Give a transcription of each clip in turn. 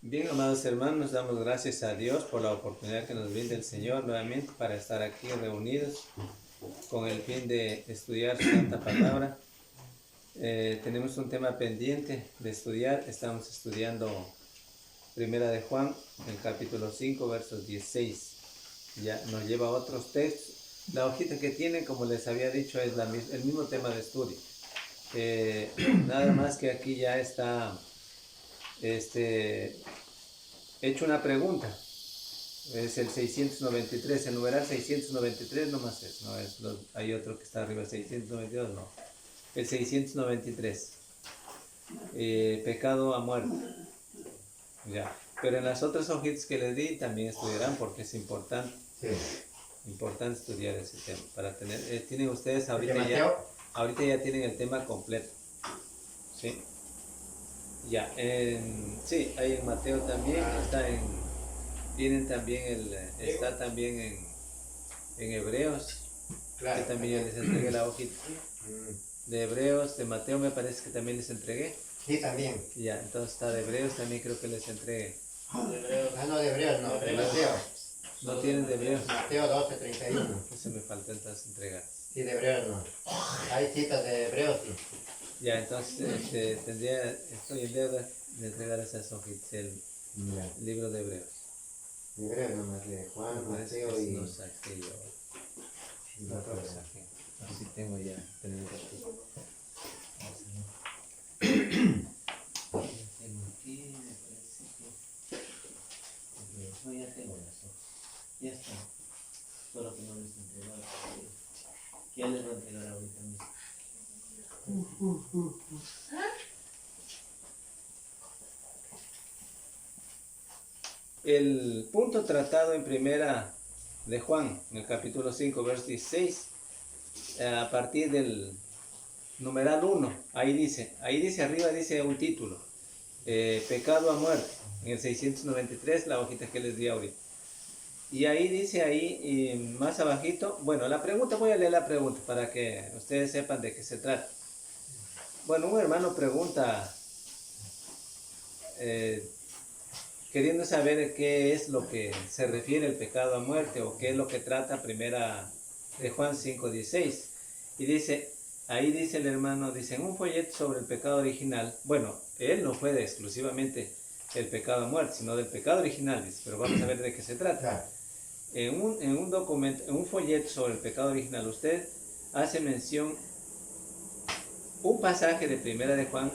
Bien, amados hermanos, damos gracias a Dios por la oportunidad que nos brinda el Señor nuevamente para estar aquí reunidos con el fin de estudiar su santa palabra. Tenemos un tema pendiente de estudiar. Estamos estudiando Primera de Juan, el capítulo 5, versos 16. Ya nos lleva a otros textos. La hojita que tienen, como les había dicho, es el mismo tema de estudio. Nada más que aquí ya está hecho una pregunta. Es el 693, el numeral 693 nomás es, no es, hay otro que está arriba, el 692 no. El 693, pecado a muerte. Ya. Pero en las otras hojitas que les di también estudiarán porque es importante. Sí. Importante estudiar ese tema. Para tener, tienen ustedes ahorita ya tienen el tema completo. ¿Sí? Ya. Sí, hay en Mateo también, tienen también está también en Hebreos, claro, que también les entregué la hojita. De Hebreos, de Mateo me parece que también les entregué. Sí, también. Ya, entonces está de Hebreos, también creo que les entregué. De Hebreos no, de Mateo. No tienen de Hebreos. Mateo 12, 31. Eso me falta entonces entregar. Sí, de Hebreos no. Hay citas de Hebreos, sí. Ya, entonces estoy en deuda de entregar esas hojitas, el libro de Hebreos. De Hebreos nomás, de Juan, Mateo y... No saqué yo. No lo saqué. Así tengo ya, tengo aquí. Tengo aquí, me parece que... No, ya tengo las hojas. Ya está. Solo que no les entrego. Ya les voy a entregar ahorita mismo. El punto tratado en Primera de Juan, en el capítulo 5, verso 16, a partir del numeral 1, ahí dice arriba, dice un título, pecado a muerte, en el 693, la hojita que les di ahorita. Y ahí dice y más abajito, bueno, la pregunta, voy a leer la pregunta para que ustedes sepan de qué se trata. Bueno, un hermano pregunta, queriendo saber qué es lo que se refiere el pecado a muerte o qué es lo que trata Primera de Juan 5:16. Y dice, ahí dice el hermano, dice, en un folleto sobre el pecado original, bueno, él no fue exclusivamente el pecado a muerte, sino del pecado original, dice, pero vamos a ver de qué se trata. En un documento, en un folleto sobre el pecado original, usted hace mención un pasaje de Primera de Juan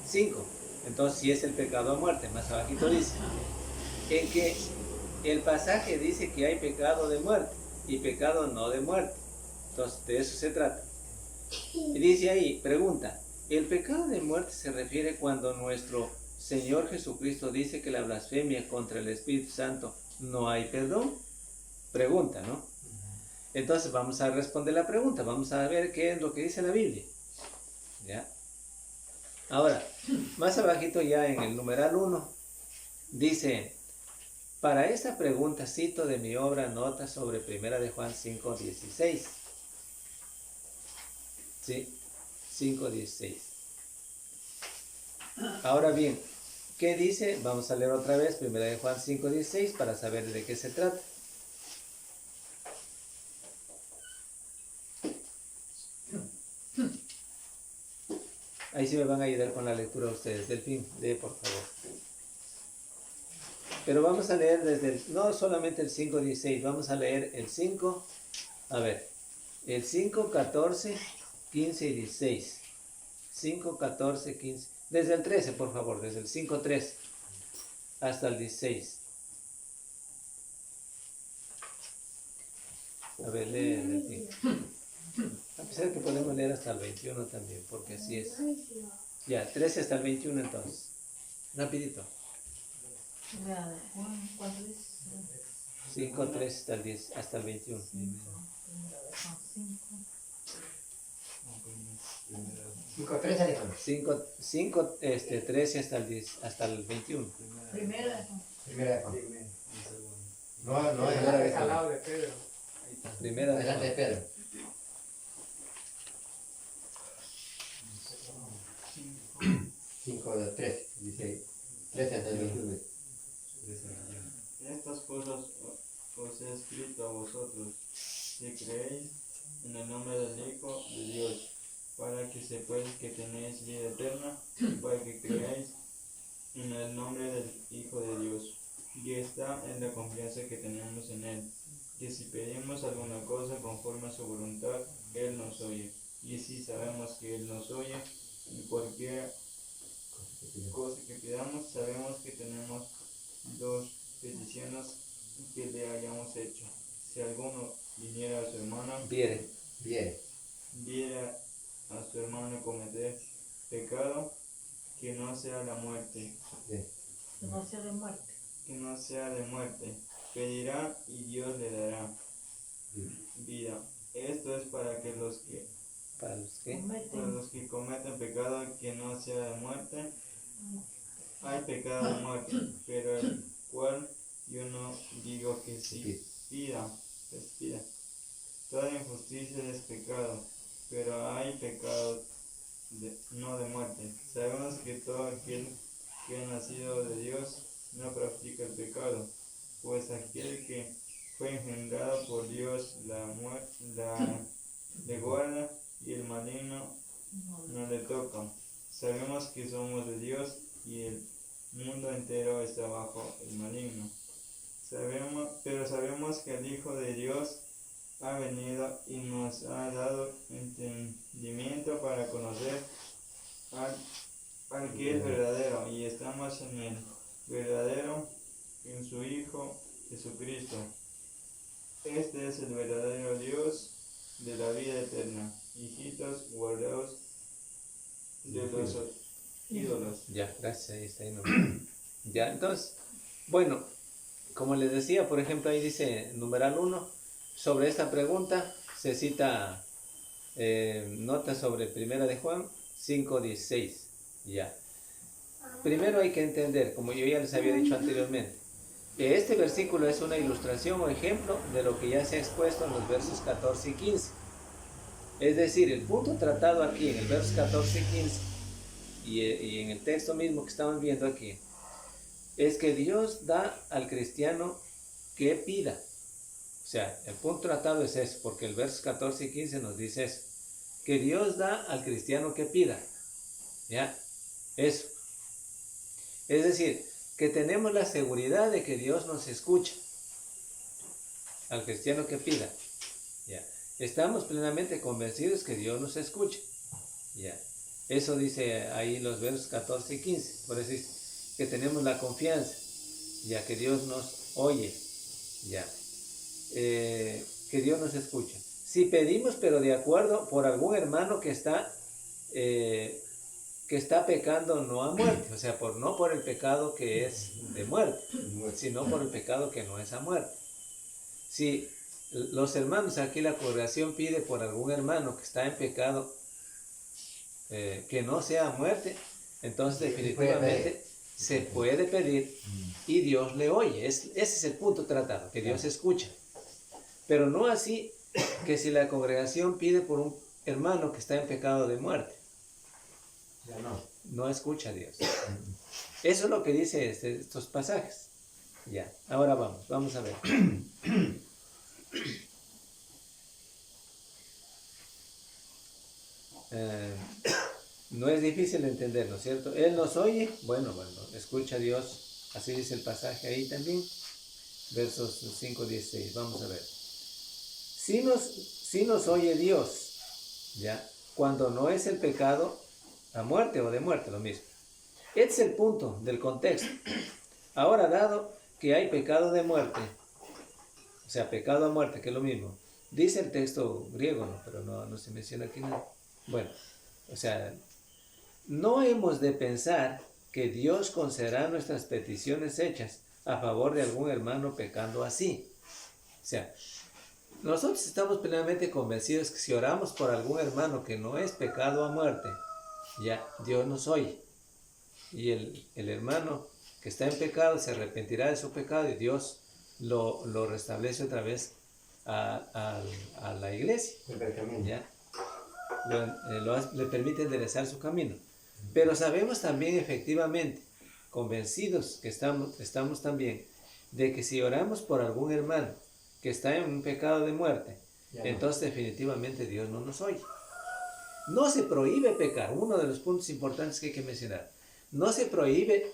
5. Entonces, si es el pecado a muerte, más abajito dice, en que el pasaje dice que hay pecado de muerte y pecado no de muerte. Entonces, de eso se trata. Y dice ahí, pregunta, ¿el pecado de muerte se refiere cuando nuestro Señor Jesucristo dice que la blasfemia contra el Espíritu Santo no hay perdón? Pregunta, ¿no? Entonces vamos a responder la pregunta, vamos a ver qué es lo que dice la Biblia. ¿Ya? Ahora, más abajito ya en el numeral 1, dice, para esta pregunta cito de mi obra Notas sobre Primera de Juan 5:16. ¿Sí? 5:16. Ahora bien, ¿qué dice? Vamos a leer otra vez Primera de Juan 5:16 para saber de qué se trata. Ahí sí me van a ayudar con la lectura ustedes. Delfín, lee por favor. Pero vamos a leer no solamente el 5:16, vamos a leer el 5, a ver, el 5, 14, 15 y 16. 5, 14, 15, desde el 13 por favor, desde el 5, 13 hasta el 16. A ver, lee Delfín. A pesar de que podemos leer hasta el 21 también, porque así es. Ya, 13 hasta el 21 entonces. Rapidito. 5, 3 hasta el 10, hasta el 21. 5, 13, 5, 13 hasta el 10, hasta el 21. Primera de Juan. No, es al lado de Pedro. Primera de Juan. Delante de Pedro. 5, 13, 16. 13 hasta el 21. Estas cosas os he escrito a vosotros, si creéis en el nombre del Hijo de Dios, para que sepáis que tenéis vida eterna, para que creáis en el nombre del Hijo de Dios. Y está en la confianza que tenemos en Él, que si pedimos alguna cosa conforme a su voluntad, Él nos oye. Y si sabemos que Él nos oye, en cualquier cosa que pidamos, sabemos que tenemos dos peticiones que le hayamos hecho. Si alguno viniera a su hermano, Viere. viera a su hermano cometer pecado, que no sea la muerte, Que no sea de muerte. que no sea de muerte, pedirá y Dios le dará vida. Esto es para que ¿Para los que? para los que cometen pecado que no sea de muerte. Hay pecado de muerte, pero el cual yo no digo que sí pida. Toda injusticia es pecado, pero hay pecado no de muerte. Sabemos que todo aquel que ha nacido de Dios no practica el pecado, pues aquel que fue engendrado por Dios le guarda y el maligno no le toca. Sabemos que somos de Dios y el mundo entero está bajo el maligno. Pero sabemos que el Hijo de Dios ha venido y nos ha dado entendimiento para conocer al que es verdadero, y estamos en el verdadero, en su Hijo Jesucristo. Este es el verdadero Dios de la vida eterna. Hijitos, guardaos de los ídolos. Ya, gracias, ahí está. Ahí no. Ya, entonces, bueno, como les decía, por ejemplo, ahí dice numeral 1, sobre esta pregunta se cita nota sobre 1 de Juan 5:16. Ya. Primero hay que entender, como yo ya les había dicho anteriormente, que este versículo es una ilustración o ejemplo de lo que ya se ha expuesto en los versos 14 y 15. Es decir, el punto tratado aquí en el verso 14 y 15 y en el texto mismo que estamos viendo aquí, es que Dios da al cristiano que pida. O sea, el punto tratado es eso, porque el verso 14 y 15 nos dice eso, que Dios da al cristiano que pida. ¿Ya? Eso. Es decir, que tenemos la seguridad de que Dios nos escucha al cristiano que pida. ¿Ya? Estamos plenamente convencidos que Dios nos escucha. ¿Ya? Eso dice ahí los versos 14 y 15. Por eso dice que tenemos la confianza, ya que Dios nos oye. ¿Ya? Que Dios nos escucha. Si pedimos, pero de acuerdo por algún hermano que está pecando no a muerte, o sea, no por el pecado que es de muerte, sino por el pecado que no es a muerte. Si los hermanos, aquí la congregación pide por algún hermano que está en pecado que no sea a muerte, entonces definitivamente se puede pedir y Dios le oye. Ese es el punto tratado, que Dios escucha. Pero no así que si la congregación pide por un hermano que está en pecado de muerte, Ya no escucha a Dios. Eso es lo que dice estos pasajes. Ya, ahora vamos a ver. No es difícil de entender, ¿no es cierto? Él nos oye, bueno, escucha a Dios, así dice el pasaje ahí también, versos 5:16, vamos a ver. Si nos oye Dios, ¿ya? Cuando no es el pecado a muerte o de muerte, lo mismo. Este es el punto del contexto. Ahora, dado que hay pecado de muerte, o sea, pecado a muerte, que es lo mismo, dice el texto griego, ¿no? Pero no se menciona aquí nada. Bueno, o sea, no hemos de pensar que Dios concederá nuestras peticiones hechas a favor de algún hermano pecando así. O sea, nosotros estamos plenamente convencidos que si oramos por algún hermano que no es pecado a muerte, ya Dios nos oye. Y el hermano que está en pecado se arrepentirá de su pecado y Dios lo restablece otra vez a la iglesia. ¿Ya? Le permite enderezar su camino. Pero sabemos también efectivamente convencidos que estamos también de que si oramos por algún hermano que está en un pecado de muerte, entonces definitivamente Dios no nos oye. No se prohíbe pecar, uno de los puntos importantes que hay que mencionar. No se prohíbe,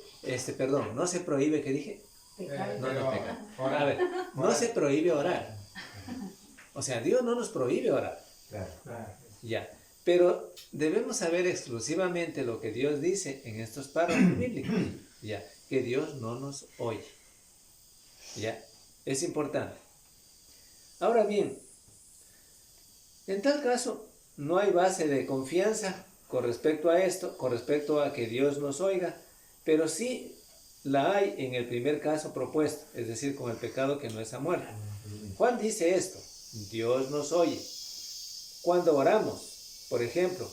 no se prohíbe, ¿qué dije? Pecar. No pecar. Orar. A ver, no se prohíbe orar. O sea, Dios no nos prohíbe orar. Claro, claro. Ya. Pero debemos saber exclusivamente lo que Dios dice en estos párrafos bíblicos. Ya. Que Dios no nos oye. Ya. Es importante. Ahora bien, en tal caso, no hay base de confianza con respecto a esto, con respecto a que Dios nos oiga, pero sí la hay en el primer caso propuesto, es decir, con el pecado que no es a muerte. Juan dice esto: Dios nos oye. Cuando oramos, por ejemplo,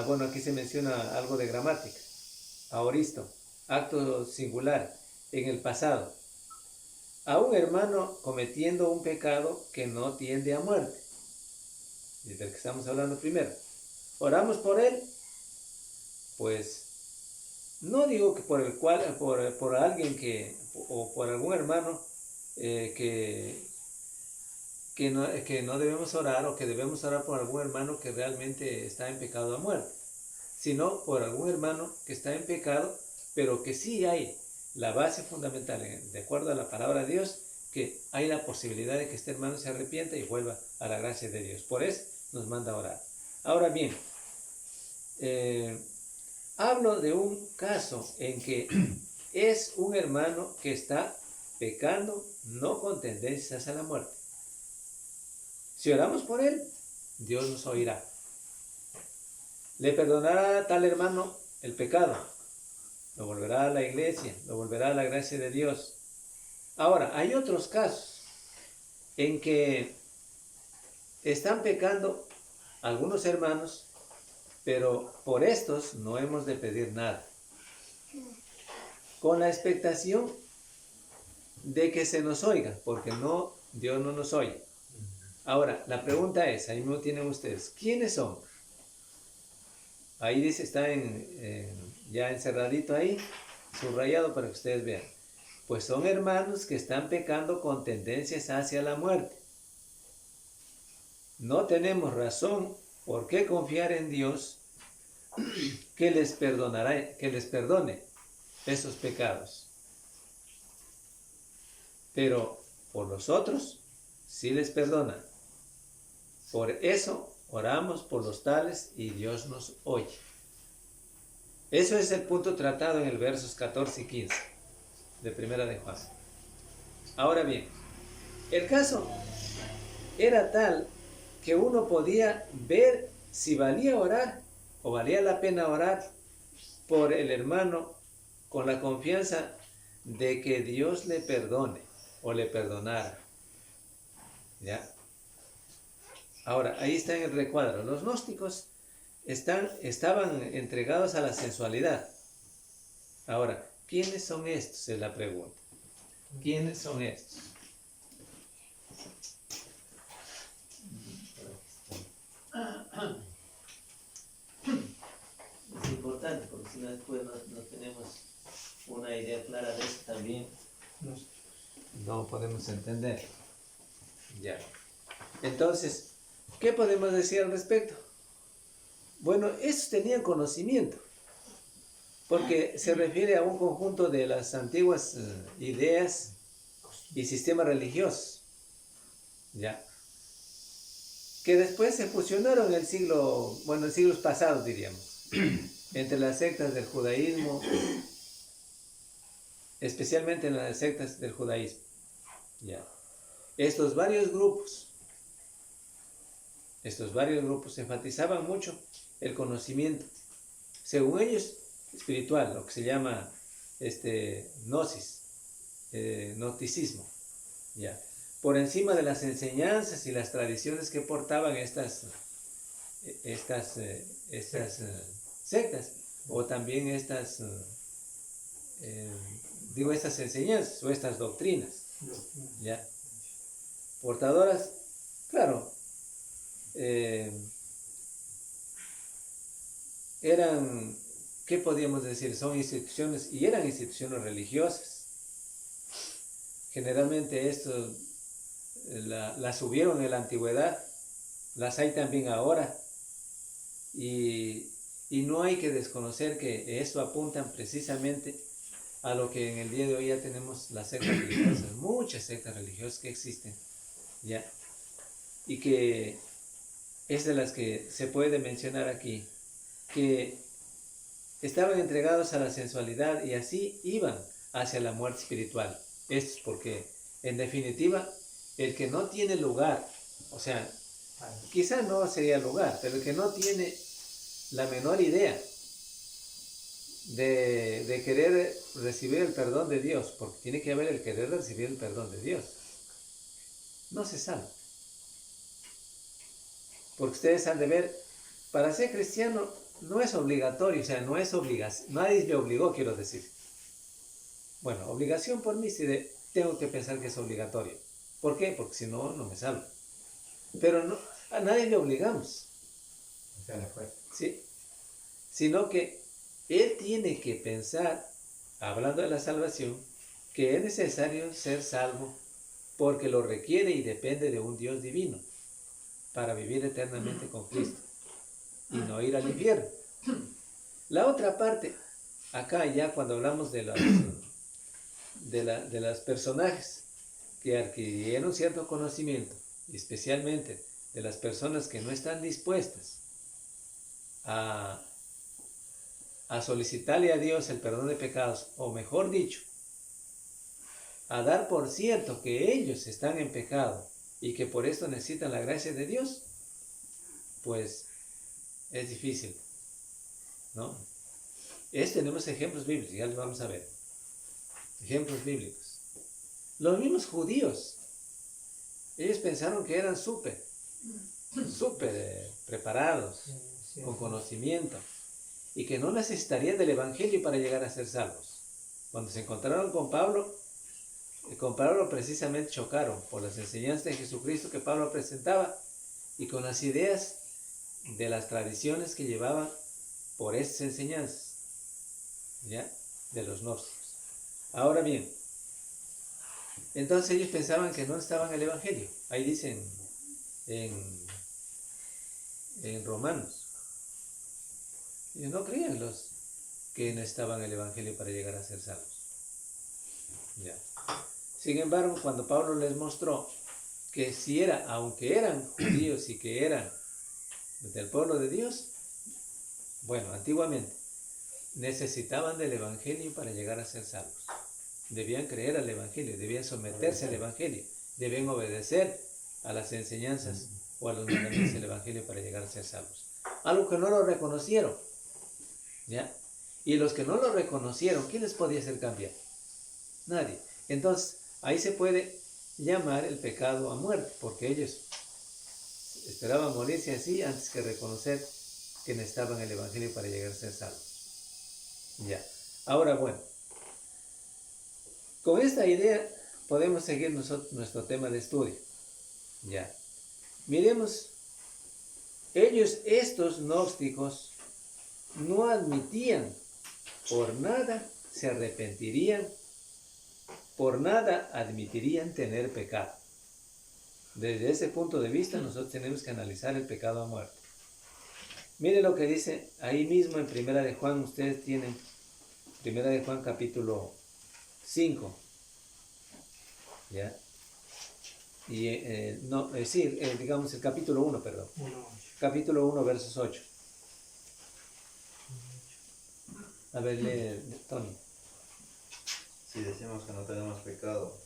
bueno, aquí se menciona algo de gramática, aoristo, acto singular, en el pasado, a un hermano cometiendo un pecado que no tiende a muerte, y del que estamos hablando primero. Oramos por él, pues no digo que por alguien o por algún hermano que no debemos orar, o que debemos orar por algún hermano que realmente está en pecado a muerte, sino por algún hermano que está en pecado, pero que sí hay la base fundamental, de acuerdo a la palabra de Dios, que hay la posibilidad de que este hermano se arrepienta y vuelva a la gracia de Dios. Por eso nos manda a orar. Ahora bien, hablo de un caso en que es un hermano que está pecando, no con tendencias a la muerte. Si oramos por él, Dios nos oirá. Le perdonará a tal hermano el pecado, lo volverá a la iglesia, lo volverá a la gracia de Dios. Ahora, hay otros casos en que están pecando algunos hermanos, pero por estos no hemos de pedir nada, con la expectación de que se nos oiga, porque Dios no nos oye. Ahora, la pregunta es, ahí no tienen ustedes, ¿quiénes son? Ahí dice, está ya encerradito ahí, subrayado para que ustedes vean. Pues son hermanos que están pecando con tendencias hacia la muerte. No tenemos razón por qué confiar en Dios que les perdone esos pecados. Pero por los otros sí les perdona. Por eso oramos por los tales y Dios nos oye. Eso es el punto tratado en el versos 14 y 15 de Primera de Juan. Ahora bien, el caso era tal que uno podía ver si valía orar o valía la pena orar por el hermano con la confianza de que Dios le perdone o le perdonara. ¿Ya? Ahora, ahí está en el recuadro. Los gnósticos estaban entregados a la sensualidad. Ahora, ¿quiénes son estos? Es la pregunta. ¿Quiénes son estos? Es importante, porque si no después no tenemos una idea clara de eso también, no podemos entender. Ya. Entonces, ¿qué podemos decir al respecto? Bueno, estos tenían conocimiento, porque se refiere a un conjunto de las antiguas ideas y sistemas religiosos, ya, que después se fusionaron en siglos pasados, diríamos, entre las sectas del judaísmo, especialmente en las sectas del judaísmo, ya. Estos varios grupos enfatizaban mucho el conocimiento, según ellos, espiritual, lo que se llama gnosis, gnosticismo, ya, por encima de las enseñanzas y las tradiciones que portaban estas sectas, o también estas enseñanzas o estas doctrinas, ya, portadoras, claro, ¿qué podríamos decir? Son instituciones, y eran instituciones religiosas. Generalmente esto las hubieron en la antigüedad, las hay también ahora, y no hay que desconocer que esto apuntan precisamente a lo que en el día de hoy ya tenemos las sectas religiosas, muchas sectas religiosas que existen, ¿ya? Y que es de las que se puede mencionar aquí, que estaban entregados a la sensualidad y así iban hacia la muerte espiritual. Esto es porque, en definitiva, el que no tiene lugar, o sea, quizá no sería lugar, pero el que no tiene la menor idea de querer recibir el perdón de Dios, porque tiene que haber el querer recibir el perdón de Dios, no se salva. Porque ustedes han de ver, para ser cristiano no es obligatorio, o sea, no es obligación, nadie me obligó, quiero decir. Bueno, obligación por mí sí tengo que pensar que es obligatorio. ¿Por qué? Porque si no, no me salvo. Pero no, a nadie le obligamos. O sea, la fuerza. ¿Sí? Sino que él tiene que pensar, hablando de la salvación, que es necesario ser salvo porque lo requiere y depende de un Dios divino para vivir eternamente con Cristo y no ir al infierno. La otra parte, acá ya cuando hablamos de los personajes que adquirieron cierto conocimiento, especialmente de las personas que no están dispuestas a solicitarle a Dios el perdón de pecados, o mejor dicho, a dar por cierto que ellos están en pecado y que por esto necesitan la gracia de Dios, pues es difícil, ¿no? Tenemos ejemplos bíblicos, ya los vamos a ver. Ejemplos bíblicos. Los mismos judíos, ellos pensaron que eran súper preparados, con conocimiento, y que no necesitarían del Evangelio para llegar a ser salvos. Cuando se encontraron con Pablo precisamente chocaron por las enseñanzas de Jesucristo que Pablo presentaba y con las ideas de las tradiciones que llevaban por esas enseñanzas, ¿ya? De los gnósticos. Ahora bien, entonces ellos pensaban que no estaban en el Evangelio. Ahí dicen en Romanos. Ellos no creían los que no estaban en el Evangelio para llegar a ser salvos. Ya. Sin embargo, cuando Pablo les mostró que aunque eran judíos y que eran del pueblo de Dios, bueno, antiguamente, necesitaban del Evangelio para llegar a ser salvos. Debían creer al Evangelio, debían someterse al Evangelio, debían obedecer a las enseñanzas o a los mandamientos del Evangelio para llegar a ser salvos. Algo que no lo reconocieron, ¿ya? Y los que no lo reconocieron, ¿quién les podía hacer cambiar? Nadie. Entonces, ahí se puede llamar el pecado a muerte, porque ellos esperaban morirse así antes que reconocer que necesitaban el Evangelio para llegar a ser salvos. Ya. Ahora, bueno, con esta idea podemos seguir nuestro tema de estudio. Ya. Miremos, estos gnósticos, no admitían, por nada se arrepentirían, por nada admitirían tener pecado. Desde ese punto de vista nosotros tenemos que analizar el pecado a muerte. Mire lo que dice ahí mismo en Primera de Juan, ustedes tienen Primera de Juan capítulo 5, ¿ya? Y digamos el capítulo 1, perdón. Capítulo 1, versos 8. A ver, lee, Tony. Si decimos que no tenemos pecado,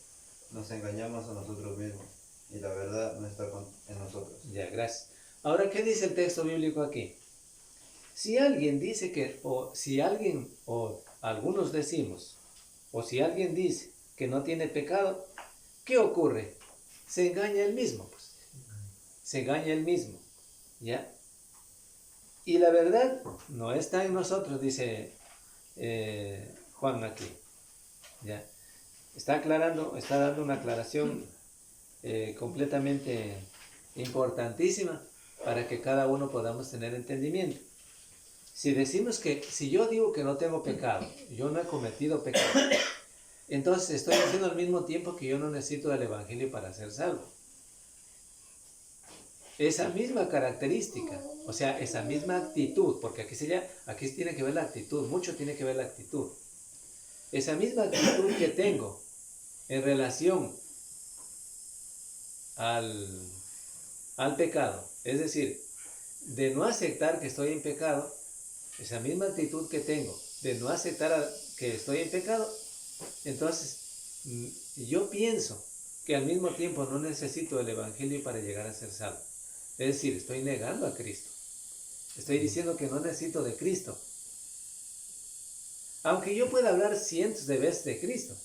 nos engañamos a nosotros mismos y la verdad no está en nosotros. Ya, gracias. Ahora, ¿qué dice el texto bíblico aquí? Si alguien dice o algunos decimos, o si alguien dice que no tiene pecado, ¿qué ocurre? Se engaña él mismo, pues. Se engaña él mismo, ¿ya? Y la verdad no está en nosotros, dice Juan aquí, ¿ya? Está dando una aclaración completamente importantísima para que cada uno podamos tener entendimiento. Si decimos que, si yo digo que no tengo pecado, yo no he cometido pecado, entonces estoy diciendo al mismo tiempo que yo no necesito del Evangelio para ser salvo. Esa misma característica, o sea, esa misma actitud, porque aquí tiene que ver la actitud, mucho tiene que ver la actitud. Esa misma actitud que tengo en relación al pecado, es decir, de no aceptar que estoy en pecado, esa misma actitud que tengo de no aceptar que estoy en pecado, entonces yo pienso que al mismo tiempo no necesito el Evangelio para llegar a ser salvo. Es decir, estoy negando a Cristo. Estoy diciendo que no necesito de Cristo. Aunque yo pueda hablar cientos de veces de Cristo,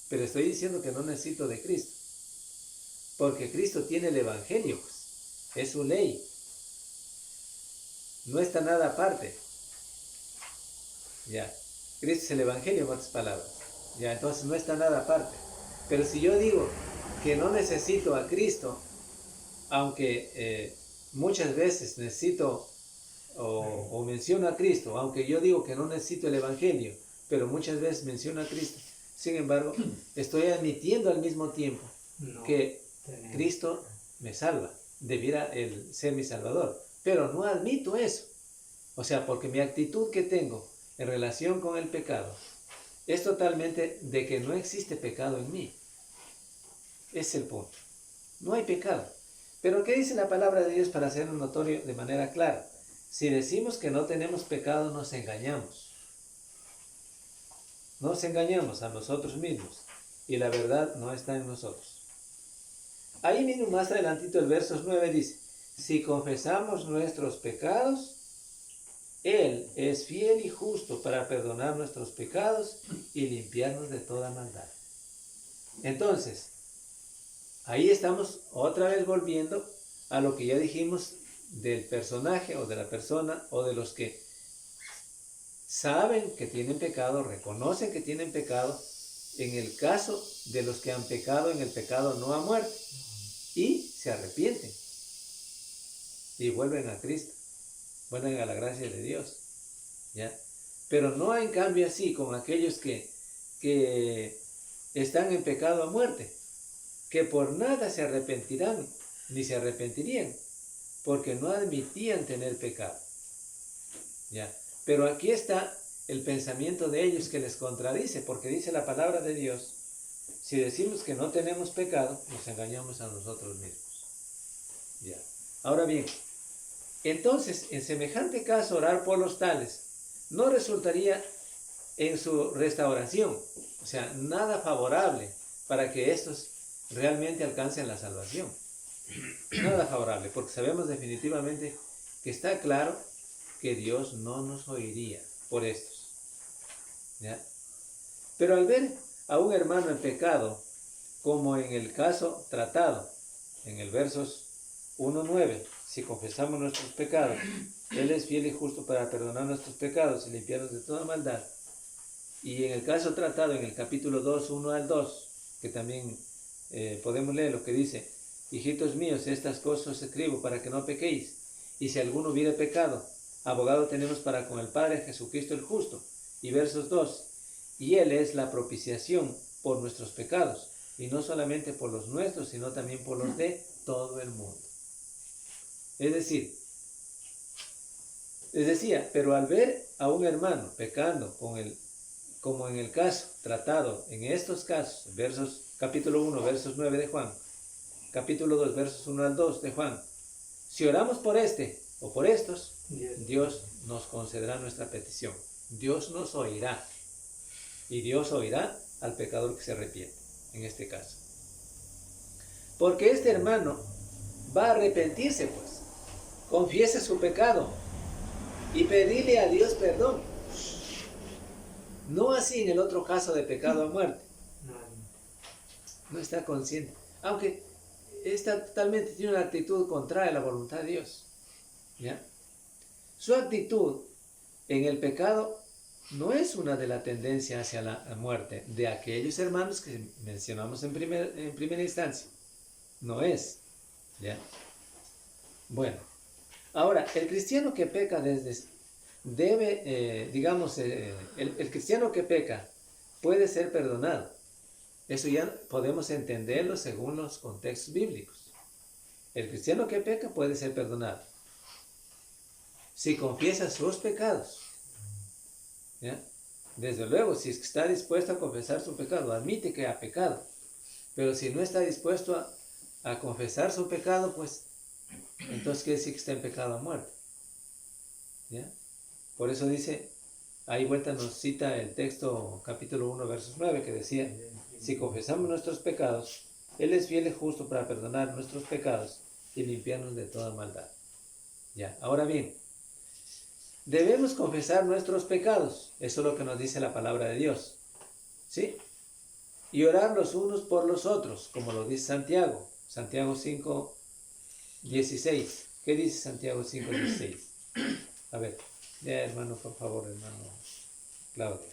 pero estoy diciendo que no necesito de Cristo. Porque Cristo tiene el Evangelio, pues, es su ley. No está nada aparte. Ya, Cristo es el Evangelio, en otras palabras. Ya, entonces no está nada aparte. Pero si yo digo que no necesito a Cristo, aunque muchas veces necesito o menciono a Cristo, aunque yo digo que no necesito el Evangelio, pero muchas veces menciono a Cristo, sin embargo, estoy admitiendo al mismo tiempo que Cristo me salva, debiera él ser mi Salvador, pero no admito eso. O sea, porque mi actitud que tengo en relación con el pecado es totalmente de que no existe pecado en mí. Es el punto. No hay pecado. Pero ¿qué dice la palabra de Dios para hacerlo notorio de manera clara? Si decimos que no tenemos pecado, nos engañamos. Nos engañamos a nosotros mismos y la verdad no está en nosotros. Ahí mismo más adelantito el verso 9 dice, si confesamos nuestros pecados, Él es fiel y justo para perdonar nuestros pecados y limpiarnos de toda maldad. Entonces, ahí estamos otra vez volviendo a lo que ya dijimos del personaje o de la persona o de los que saben que tienen pecado, reconocen que tienen pecado, en el caso de los que han pecado en el pecado no a muerte y se arrepienten y vuelven a Cristo, vuelven a la gracia de Dios, ¿ya? Pero no en cambio así con aquellos que están en pecado a muerte, que por nada se arrepentirán, ni se arrepentirían, porque no admitían tener pecado. ¿Ya? Pero aquí está el pensamiento de ellos que les contradice, porque dice la palabra de Dios, si decimos que no tenemos pecado, nos engañamos a nosotros mismos. ¿Ya? Ahora bien, entonces, en semejante caso, orar por los tales no resultaría en su restauración, o sea, nada favorable para que estos realmente alcancen la salvación. Nada favorable, porque sabemos definitivamente que está claro que Dios no nos oiría por estos. ¿Ya? Pero al ver a un hermano en pecado, como en el caso tratado, en el versos 1:9, si confesamos nuestros pecados, Él es fiel y justo para perdonar nuestros pecados y limpiarnos de toda maldad. Y en el caso tratado, en el capítulo 2, 1 al 2, que también podemos leer lo que dice, hijitos míos, estas cosas os escribo para que no pequéis, y si alguno hubiere pecado, abogado tenemos para con el Padre, Jesucristo el justo. Y versos 2, y Él es la propiciación por nuestros pecados, y no solamente por los nuestros, sino también por los de todo el mundo. Es decir, les decía, pero al ver a un hermano pecando como en el caso tratado en estos casos, capítulo 1, versos 9 de Juan, capítulo 2, versos 1 al 2 de Juan, si oramos por este o por estos, Dios nos concederá nuestra petición. Dios nos oirá. Y Dios oirá al pecador que se arrepiente, en este caso. Porque este hermano va a arrepentirse, pues. Confiese su pecado y pedirle a Dios perdón. No así en el otro caso de pecado a muerte. No está consciente. Aunque tiene una actitud contraria a la voluntad de Dios. ¿Ya? Su actitud en el pecado no es una de la tendencia hacia la muerte de aquellos hermanos que mencionamos en primera instancia. No es. ¿Ya? Bueno, ahora, el cristiano que peca debe, digamos, el cristiano que peca puede ser perdonado. Eso ya podemos entenderlo según los contextos bíblicos. El cristiano que peca puede ser perdonado si confiesa sus pecados. ¿Ya? Desde luego, si es que está dispuesto a confesar su pecado, admite que ha pecado. Pero si no está dispuesto a confesar su pecado, pues entonces quiere decir que está en pecado a muerte. ¿Ya? Por eso dice, ahí vuelta nos cita el texto capítulo 1 versos 9 que decía, si confesamos nuestros pecados, Él es fiel y justo para perdonar nuestros pecados y limpiarnos de toda maldad. Ya, ahora bien, debemos confesar nuestros pecados, eso es lo que nos dice la palabra de Dios, ¿sí? Y orar los unos por los otros, como lo dice Santiago, Santiago 5:16. ¿Qué dice Santiago 5:16? A ver, ya hermano, por favor, hermano Claudio.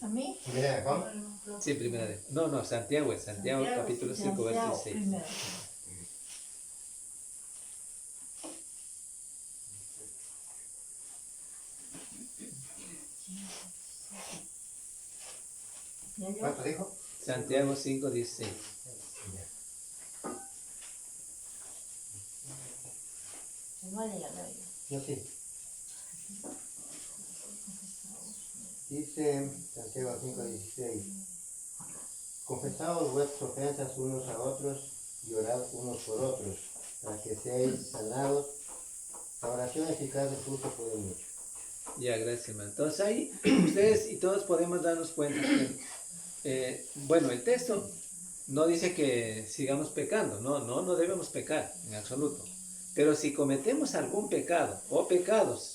¿A mí? Primera de Juan. Sí, primera de... No, Santiago, capítulo 5, verso 16. Primero. ¿Ya yo? ¿Cuánto dijo? Santiago 5:16. Se no ha llegado ahí. Yo sí. Dice Santiago 5:16. Confesaos vuestras ofensas unos a otros y orad unos por otros, para que seáis sanados. La oración eficaz del justo puede mucho. Ya, gracias, hermano. Entonces ahí ustedes y todos podemos darnos cuenta que, bueno, el texto no dice que sigamos pecando, no debemos pecar en absoluto. Pero si cometemos algún pecado o pecados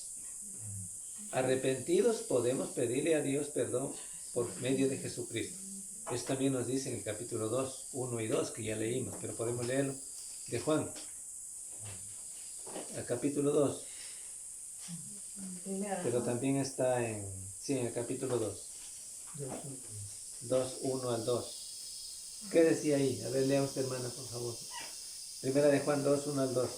arrepentidos, podemos pedirle a Dios perdón por medio de Jesucristo. Eso también nos dice en el capítulo 2, 1 y 2, que ya leímos, pero podemos leerlo de Juan. El capítulo 2. Primero. Pero también está en el capítulo 2. 2, 1 al 2. ¿Qué decía ahí? A ver, lea usted, hermana, por favor. Primera de Juan 2, 1 al 2.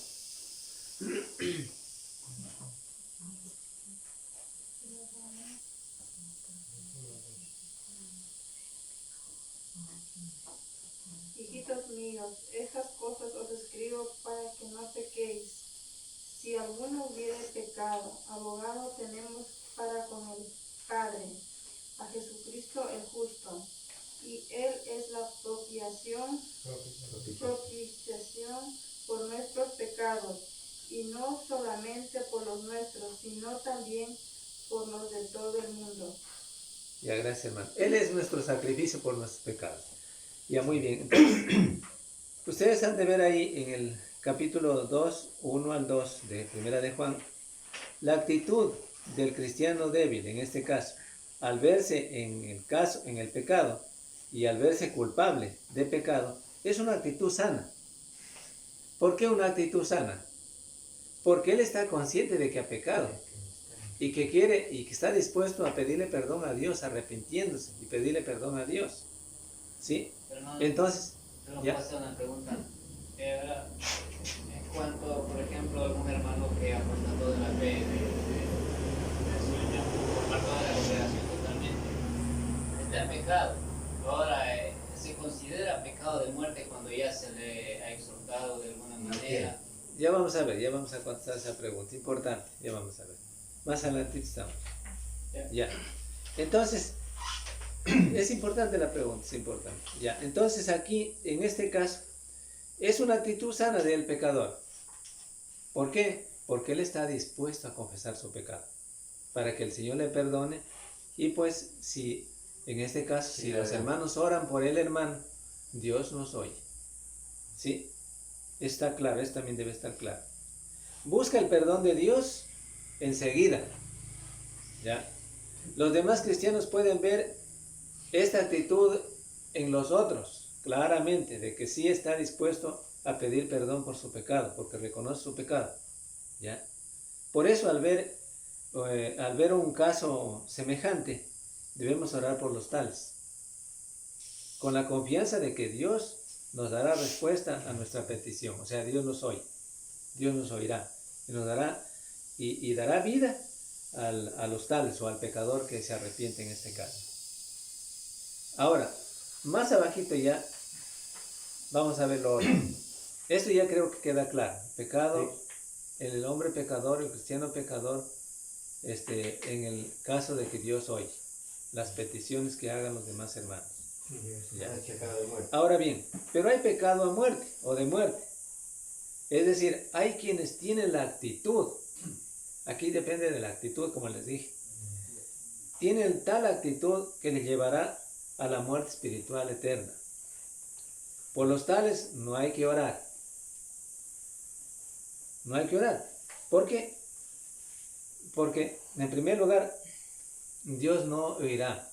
Hijitos míos, estas cosas os escribo para que no pequéis. Si alguno hubiere pecado, abogado tenemos para con el Padre, a Jesucristo el justo. Y Él es la propiciación por nuestros pecados, y no solamente por los nuestros, sino también por los de todo el mundo. Ya, gracias, hermano. Él es nuestro sacrificio por nuestros pecados. Ya, muy bien. Entonces, ustedes han de ver ahí en el capítulo 2, 1 al 2 de Primera de Juan, la actitud del cristiano débil, en este caso, al verse en el pecado y al verse culpable de pecado, es una actitud sana. ¿Por qué una actitud sana? Porque él está consciente de que ha pecado y que quiere y que está dispuesto a pedirle perdón a Dios, arrepintiéndose y pedirle perdón a Dios. ¿Sí? Hermano, Entonces, yo ¿ya? puedo hacer una pregunta. Ahora, en cuanto, por ejemplo, algún hermano que apostató de la fe de sueño, apartó de la congregación totalmente, está en pecado. Ahora, ¿se considera pecado de muerte cuando ya se le ha exhortado de alguna manera? Ya vamos a ver, ya vamos a contestar esa pregunta, importante, ya vamos a ver. Más adelante estamos. Ya. Entonces, es importante la pregunta, es importante. Ya. Entonces aquí, en este caso, es una actitud sana del pecador. ¿Por qué? Porque él está dispuesto a confesar su pecado, para que el Señor le perdone. Y pues, si en este caso, si los hermanos oran por el hermano, Dios nos oye. ¿Sí? Está claro, esto también debe estar claro. Busca el perdón de Dios enseguida. ¿Ya? Los demás cristianos pueden ver esta actitud en los otros, claramente, de que sí está dispuesto a pedir perdón por su pecado, porque reconoce su pecado. ¿Ya? Por eso, al ver un caso semejante, debemos orar por los tales. con la confianza de que Dios nos dará respuesta a nuestra petición. O sea, Dios nos oye, Dios nos oirá y nos dará y dará vida a los tales o al pecador que se arrepiente en este caso. Ahora, más abajito ya vamos a ver lo otro. Esto ya creo que queda claro. Pecado, el hombre pecador, el cristiano pecador, en el caso de que Dios oye las peticiones que hagan los demás hermanos. Ya. Ahora bien, pero hay pecado a muerte o de muerte. Es decir, hay quienes tienen la actitud, aquí depende de la actitud, como les dije, tienen tal actitud que les llevará a la muerte espiritual eterna. Por los tales no hay que orar. No hay que orar. ¿Por qué? Porque, en primer lugar, Dios no oirá.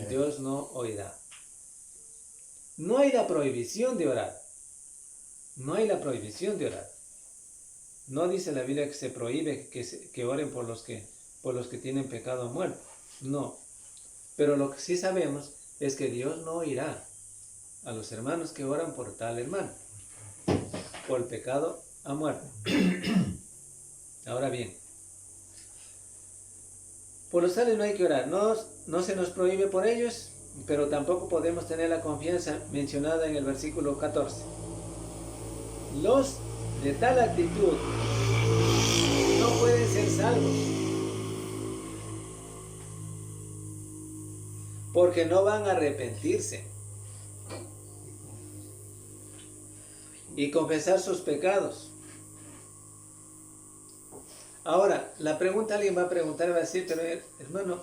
Dios no oirá. No hay la prohibición de orar. No hay la prohibición de orar. No dice la Biblia que se prohíbe que oren por los que tienen pecado a muerte. No. Pero lo que sí sabemos es que Dios no oirá a los hermanos que oran por tal hermano, por el pecado a muerte. Ahora bien, por los tales no hay que orar, no se nos prohíbe por ellos, pero tampoco podemos tener la confianza mencionada en el versículo 14. Los de tal actitud no pueden ser salvos, porque no van a arrepentirse y confesar sus pecados. Ahora, la pregunta, alguien va a preguntar y va a decir, pero hermano,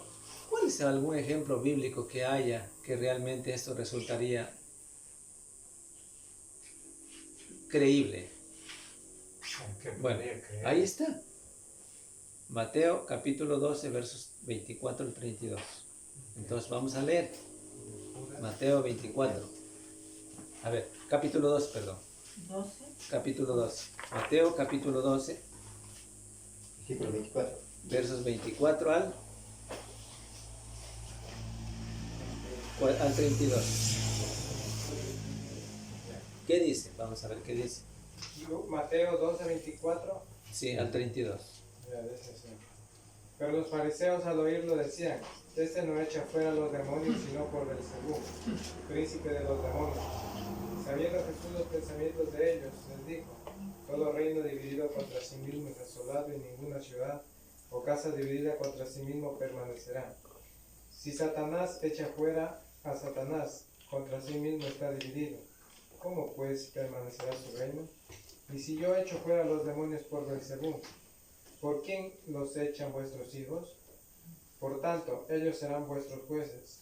¿cuál es algún ejemplo bíblico que haya que realmente esto resultaría creíble? Bueno, ahí está. Mateo capítulo 12, versos 24 al 32. Entonces vamos a leer. Mateo 24. A ver, capítulo 2, perdón. 12. Capítulo 12. Mateo capítulo 12. Versículo 24. Versos 24 al 32. ¿Qué dice? Vamos a ver qué dice. Mateo 12, 24. Sí, al 32. Pero los fariseos al oírlo decían, este no echa fuera a los demonios sino por Belcebú, príncipe de los demonios. Sabiendo Jesús los pensamientos de ellos, les dijo, todo reino dividido contra sí mismo es asolado y ninguna ciudad o casa dividida contra sí mismo permanecerá. Si Satanás echa fuera a Satanás, contra sí mismo está dividido. ¿Cómo pues permanecerá su reino? Y si yo echo fuera a los demonios por Belcebú, ¿por quién los echan vuestros hijos? Por tanto, ellos serán vuestros jueces.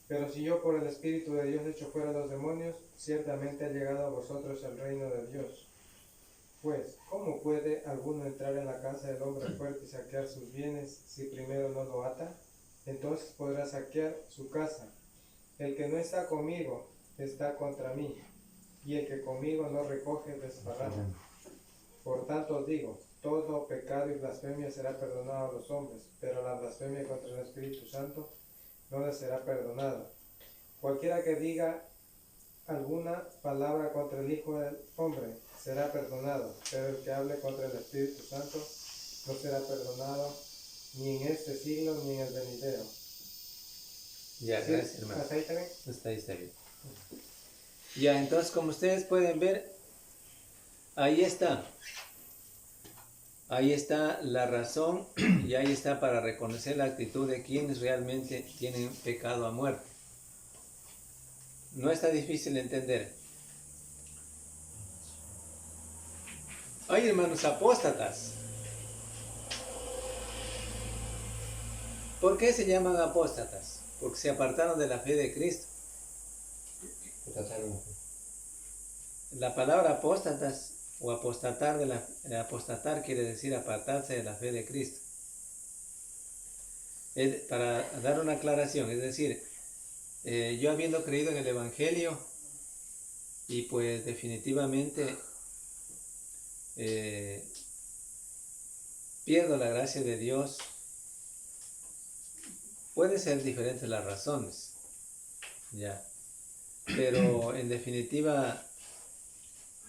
Pero si yo por el Espíritu de Dios echo fuera a los demonios, ciertamente ha llegado a vosotros el reino de Dios. Pues, ¿cómo puede alguno entrar en la casa del hombre fuerte y saquear sus bienes si primero no lo ata? Entonces podrá saquear su casa. El que no está conmigo está contra mí, y el que conmigo no recoge desbarata. Por tanto os digo, todo pecado y blasfemia será perdonado a los hombres, pero la blasfemia contra el Espíritu Santo no les será perdonada. Cualquiera que diga alguna palabra contra el Hijo del Hombre será perdonado, pero el que hable contra el Espíritu Santo no será perdonado ni en este siglo ni en el venidero. Ya, ¿Sí? gracias, hermano. ¿Hasta ahí también? Está bien. Ya, entonces, como ustedes pueden ver, ahí está. Ahí está la razón y ahí está para reconocer la actitud de quienes realmente tienen pecado a muerte. No está difícil de entender. Hay hermanos apóstatas. ¿Por qué se llaman apóstatas? Porque se apartaron de la fe de Cristo. La palabra apóstatas o apostatar, apostatar quiere decir apartarse de la fe de Cristo. Para dar una aclaración, es decir, yo habiendo creído en el Evangelio y pues definitivamente pierdo la gracia de Dios, pueden ser diferentes las razones. Ya. Pero en definitiva,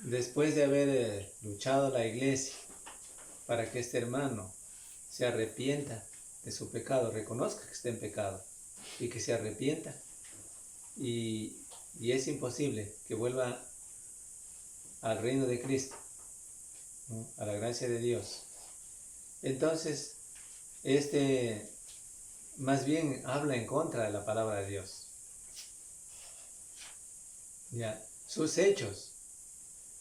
después de haber luchado la iglesia para que este hermano se arrepienta de su pecado, reconozca que está en pecado y que se arrepienta, y es imposible que vuelva al reino de Cristo, ¿no? A la gracia de Dios. Entonces, más bien habla en contra de la palabra de Dios. Ya, sus hechos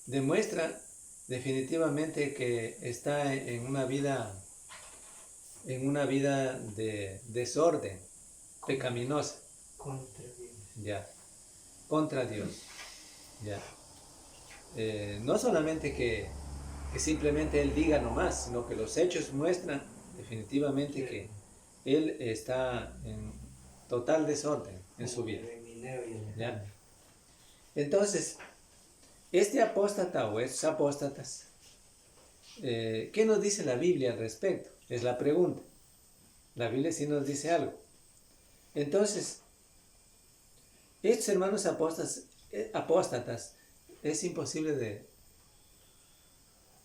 demuestran definitivamente que está en una vida de desorden, pecaminosa, ya, contra Dios, ya. No solamente que simplemente él diga nomás, sino que los hechos muestran definitivamente que él está en total desorden en su vida, ¿ya? Entonces, este apóstata o estos apóstatas, ¿qué nos dice la Biblia al respecto? Es la pregunta. La Biblia sí nos dice algo. Entonces, estos hermanos apóstatas, es imposible de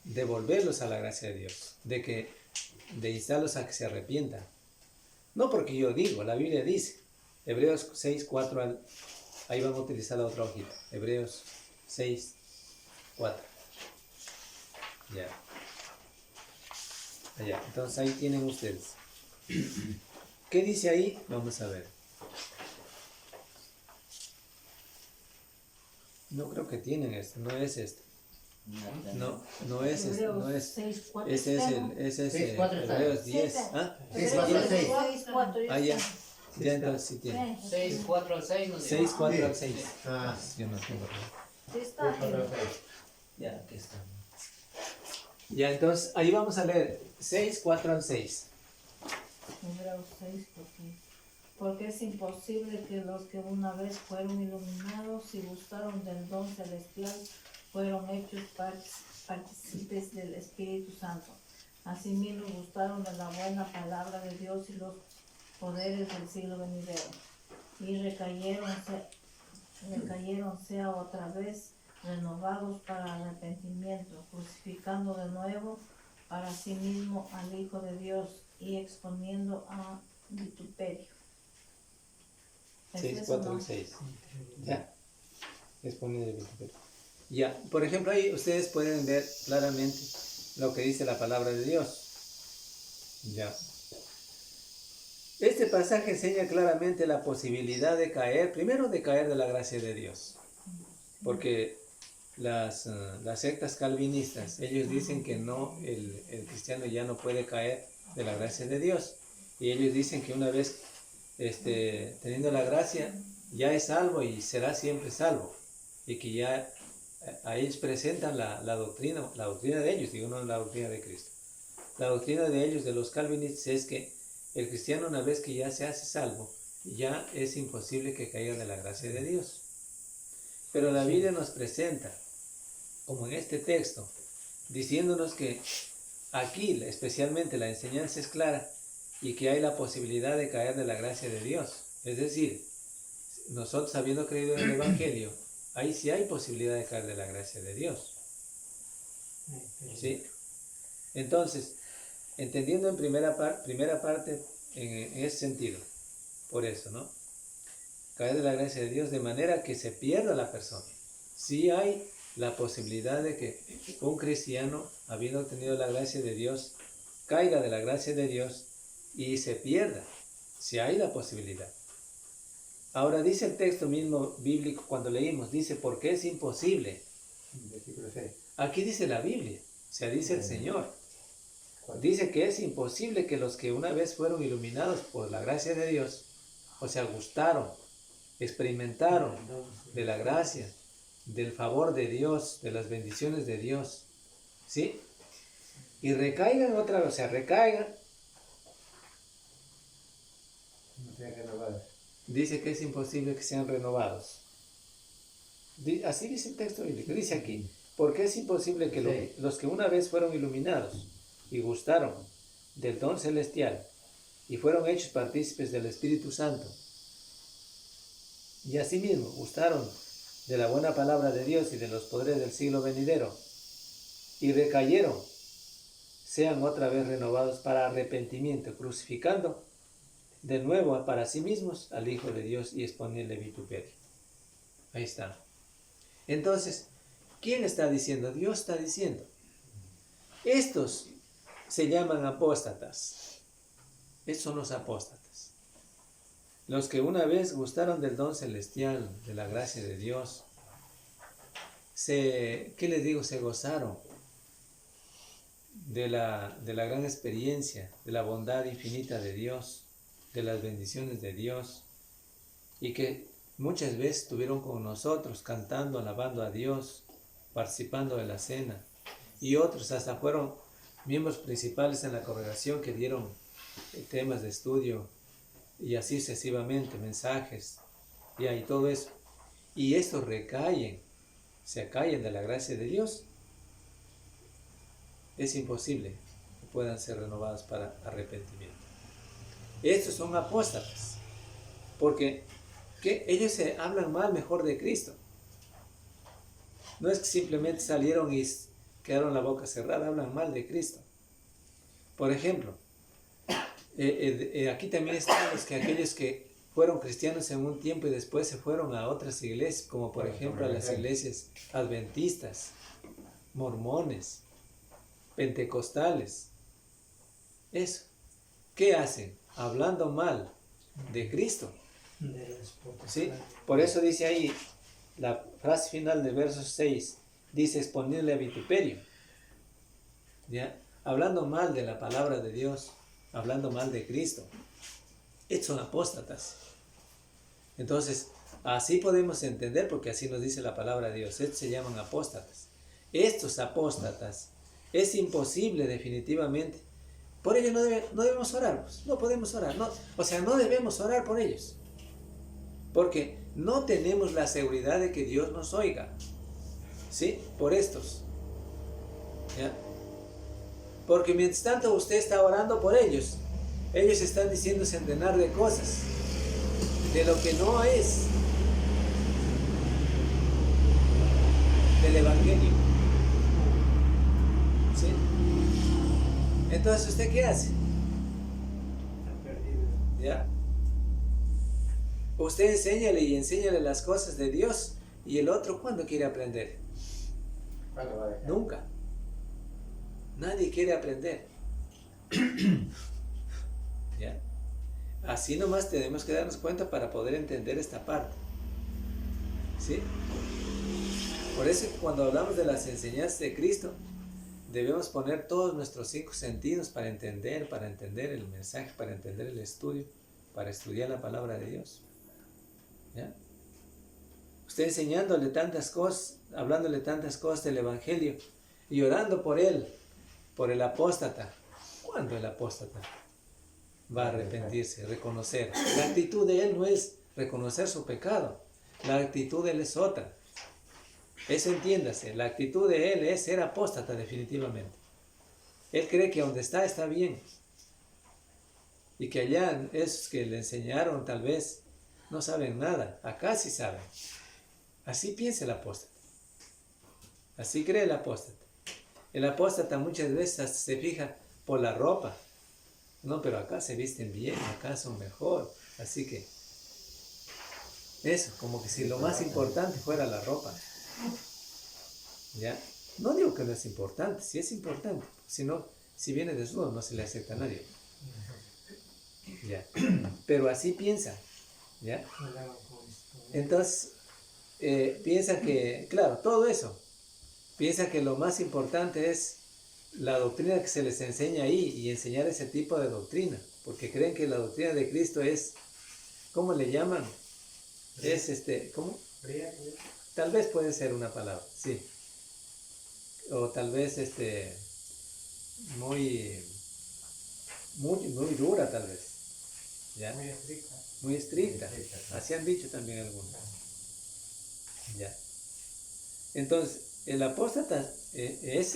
devolverlos a la gracia de Dios, de instarlos a que se arrepientan. No porque yo digo, la Biblia dice, Hebreos 6, 4 ahí vamos a utilizar la otra hojita, Hebreos 6, 4. Ya. Allá. Entonces ahí tienen ustedes. ¿Qué dice ahí? Vamos a ver. No creo que tienen esto, no es este. No es este, no es. 6, 4, Ese es 6, 4 está. Hebreos 10. ¿Ah? 6, 4, 6. 6, 4, Ah, ya. Ya entonces sí tiene. 6, 4 al 6 nos 6, 4 al 6. Ah, Yo no tengo. Sí está. 6, 4, 6. Ya, aquí está. Ya, entonces ahí vamos a leer 6, 4 al 6. Hebreos 6, porque es imposible que los que una vez fueron iluminados y gustaron del don celestial fueron hechos partícipes del Espíritu Santo. Asimismo gustaron de la buena palabra de Dios y los poderes del siglo venidero, y recayeron sea otra vez renovados para arrepentimiento, crucificando de nuevo para sí mismo al Hijo de Dios y exponiendo a vituperio. 6, 4 al 6. Ya. Exponiendo el vituperio. Ya, por ejemplo, ahí ustedes pueden ver claramente lo que dice la palabra de Dios. Ya. Este pasaje enseña claramente la posibilidad de caer, primero de caer de la gracia de Dios. Porque las sectas calvinistas, ellos dicen que no, el cristiano ya no puede caer de la gracia de Dios. Y ellos dicen que una vez teniendo la gracia, ya es salvo y será siempre salvo. Y que ya a ellos presentan la doctrina de ellos, digo, no la doctrina de Cristo. La doctrina de ellos, de los calvinistas, es que el cristiano, una vez que ya se hace salvo, ya es imposible que caiga de la gracia de Dios. Pero la Biblia nos presenta, como en este texto, diciéndonos que aquí, especialmente, la enseñanza es clara y que hay la posibilidad de caer de la gracia de Dios. Es decir, nosotros habiendo creído en el Evangelio, ahí sí hay posibilidad de caer de la gracia de Dios. ¿Sí? Entonces, entendiendo en primera parte en ese sentido, por eso, ¿no? Caer de la gracia de Dios de manera que se pierda la persona. Sí hay la posibilidad de que un cristiano, habiendo obtenido la gracia de Dios, caiga de la gracia de Dios y se pierda. Sí hay la posibilidad. Ahora dice el texto mismo bíblico cuando leímos, dice, porque es imposible. Versículo 6. Aquí dice la Biblia, o sea, dice el Señor. Dice que es imposible que los que una vez fueron iluminados por la gracia de Dios, o sea, gustaron, experimentaron de la gracia, del favor de Dios, de las bendiciones de Dios, ¿sí? Y recaigan otra vez, o sea, recaigan. No sean renovados. Dice que es imposible que sean renovados. Así dice el texto bíblico, dice aquí, porque es imposible que los que una vez fueron iluminados y gustaron del don celestial y fueron hechos partícipes del Espíritu Santo, y asimismo gustaron de la buena palabra de Dios y de los poderes del siglo venidero, y recayeron, sean otra vez renovados para arrepentimiento, crucificando de nuevo para sí mismos al Hijo de Dios y exponerle vituperio. Ahí está. Entonces, ¿quién está diciendo? Dios está diciendo. Estos se llaman apóstatas. Estos son los apóstatas. Los que una vez gustaron del don celestial, de la gracia de Dios, ¿qué les digo? Se gozaron de la gran experiencia, de la bondad infinita de Dios, de las bendiciones de Dios, y que muchas veces estuvieron con nosotros cantando, alabando a Dios, participando de la cena, y otros hasta fueron miembros principales en la congregación que dieron temas de estudio, y así sucesivamente, mensajes, y todo eso. Y estos se caen de la gracia de Dios. Es imposible que puedan ser renovados para arrepentimiento. Estos son apóstatas, porque ellos se hablan mal mejor de Cristo. No es que simplemente salieron y quedaron la boca cerrada, hablan mal de Cristo. Por ejemplo, aquí también están aquellos que fueron cristianos en un tiempo y después se fueron a otras iglesias, como por ejemplo a las iglesias adventistas, mormones, pentecostales. Eso. ¿Qué hacen? Hablando mal de Cristo. ¿Sí? Por eso dice ahí, la frase final del verso 6, dice exponerle a vituperio. ¿Ya? Hablando mal de la palabra de Dios, hablando mal de Cristo. Estos son apóstatas. Entonces, así podemos entender, porque así nos dice la palabra de Dios. Estos se llaman apóstatas. Estos apóstatas, es imposible definitivamente. Por ellos no debemos orar, pues. No podemos orar. No debemos orar por ellos. Porque no tenemos la seguridad de que Dios nos oiga. ¿Sí? Por estos. ¿Ya? Porque mientras tanto usted está orando por ellos, ellos están diciendo centenar de cosas, de lo que no es del Evangelio. ¿Sí? Entonces, ¿usted qué hace? ¿Ya? Usted enséñale las cosas de Dios, y el otro, ¿cuándo quiere aprender? ¿Cuándo va a dejar? Nunca. Nadie quiere aprender. ¿Ya? Así nomás tenemos que darnos cuenta para poder entender esta parte. ¿Sí? Por eso cuando hablamos de las enseñanzas de Cristo, debemos poner todos nuestros 5 sentidos para entender el mensaje, para entender el estudio, para estudiar la palabra de Dios. ¿Ya? Usted enseñándole tantas cosas, hablándole tantas cosas del Evangelio y orando por él, por el apóstata. ¿Cuándo el apóstata va a arrepentirse, reconocer? La actitud de él no es reconocer su pecado, la actitud de él es otra. Eso entiéndase, la actitud de él es ser apóstata definitivamente. Él cree que donde está bien. Y que allá esos que le enseñaron tal vez no saben nada, acá sí saben. Así piensa el apóstata. Así cree el apóstata. El apóstata muchas veces hasta se fija por la ropa. No, pero acá se visten bien, acá son mejor. Así que eso, como que si lo más importante fuera la ropa. ¿Ya? No digo que no es importante, sí es importante. Si viene desnudo no se le acepta a nadie. ¿Ya? Pero así piensa. ¿Ya? Entonces, piensa que, claro, todo eso. Piensa que lo más importante es la doctrina que se les enseña ahí y enseñar ese tipo de doctrina. Porque creen que la doctrina de Cristo es, ¿cómo le llaman? Es ¿cómo? Tal vez puede ser una palabra, sí. O tal vez muy dura tal vez. ¿Ya? Muy estricta. Así han dicho también algunos. ¿Ya? Entonces, el apóstata,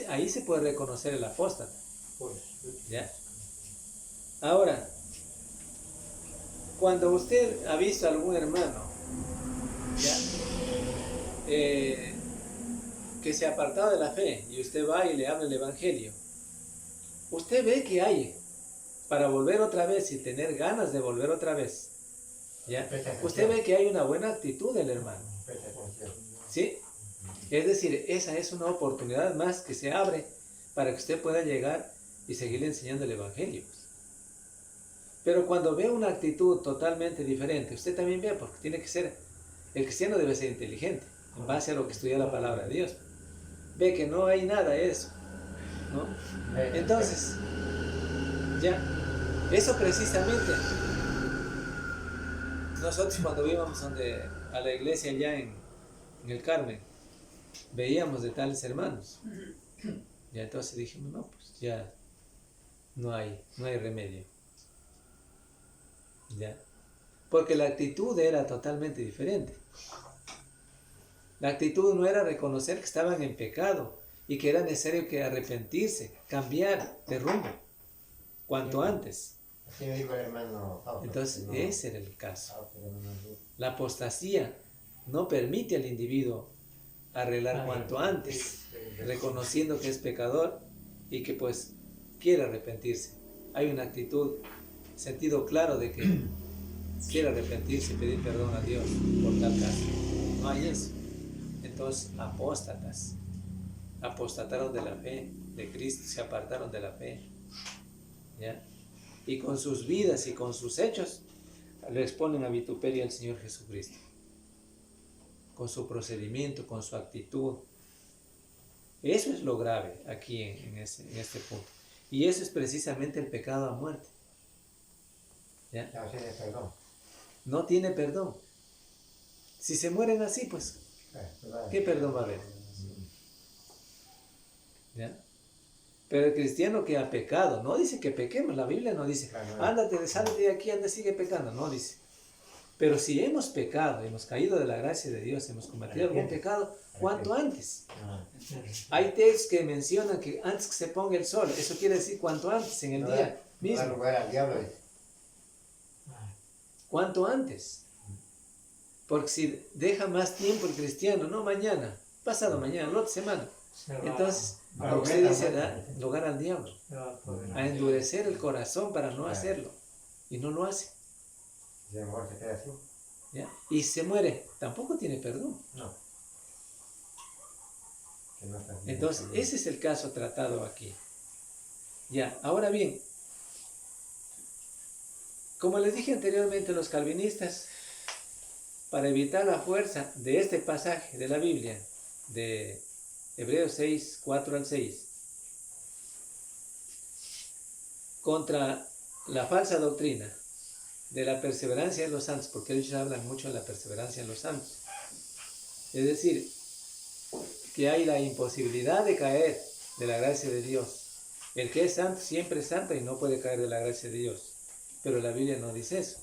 ahí se puede reconocer el apóstata. ¿Ya? Ahora, cuando usted ha visto a algún hermano ¿ya? Que se ha apartado de la fe y usted va y le habla el Evangelio, usted ve que hay para volver otra vez y tener ganas de volver otra vez, ¿ya? Usted ve que hay una buena actitud del hermano, ¿sí? Es decir, esa es una oportunidad más que se abre para que usted pueda llegar y seguirle enseñando el Evangelio. Pero cuando ve una actitud totalmente diferente, usted también ve, porque tiene que ser, el cristiano debe ser inteligente, en base a lo que estudia la palabra de Dios. Ve que no hay nada de eso, ¿no? Entonces, ya, eso precisamente, nosotros cuando íbamos a la iglesia allá en el Carmen, veíamos de tales hermanos. Y entonces dijimos, no, pues ya no hay remedio. ¿Ya? Porque la actitud era totalmente diferente. La actitud no era reconocer que estaban en pecado y que era necesario que arrepentirse, cambiar de rumbo, cuanto antes. Así me dijo el hermano Fausto. Entonces, ese era el caso. La apostasía no permite al individuo arreglar cuanto antes, reconociendo que es pecador y que pues quiere arrepentirse. Hay una actitud, sentido claro de que quiere arrepentirse y pedir perdón a Dios por tal caso. No hay eso. Entonces, apostataron de la fe de Cristo, se apartaron de la fe, ¿ya? Y con sus vidas y con sus hechos le exponen a vituperio al Señor Jesucristo, con su procedimiento, con su actitud. Eso es lo grave aquí en este punto. Y eso es precisamente el pecado a muerte. ¿Ya? No tiene perdón. No tiene perdón. Si se mueren así, pues, ¿qué perdón va a haber? ¿Ya? Pero el cristiano que ha pecado, no dice que pequemos, la Biblia no dice, ándate, sálate de aquí, anda, sigue pecando, no dice. Pero si hemos pecado, hemos caído de la gracia de Dios, hemos cometido algún pecado, ¿cuánto antes? Hay textos que mencionan que antes que se ponga el sol, eso quiere decir cuanto antes, en el día mismo. No da lugar al diablo. ¿Cuánto antes? Porque si deja más tiempo el cristiano, no mañana, pasado mañana, la otra semana, entonces usted dice da lugar al diablo, a endurecer el corazón para no hacerlo, y no lo hace. Si a lo mejor se queda así. ¿Ya? Y se muere, tampoco tiene perdón. No. Entonces, ese es el caso tratado aquí. Ya, ahora bien, como les dije anteriormente, los calvinistas, para evitar la fuerza de este pasaje de la Biblia, de Hebreos 6, 4 al 6, contra la falsa doctrina de la perseverancia en los santos, porque ellos hablan mucho de la perseverancia en los santos. Es decir, que hay la imposibilidad de caer de la gracia de Dios. El que es santo siempre es santo y no puede caer de la gracia de Dios. Pero la Biblia no dice eso.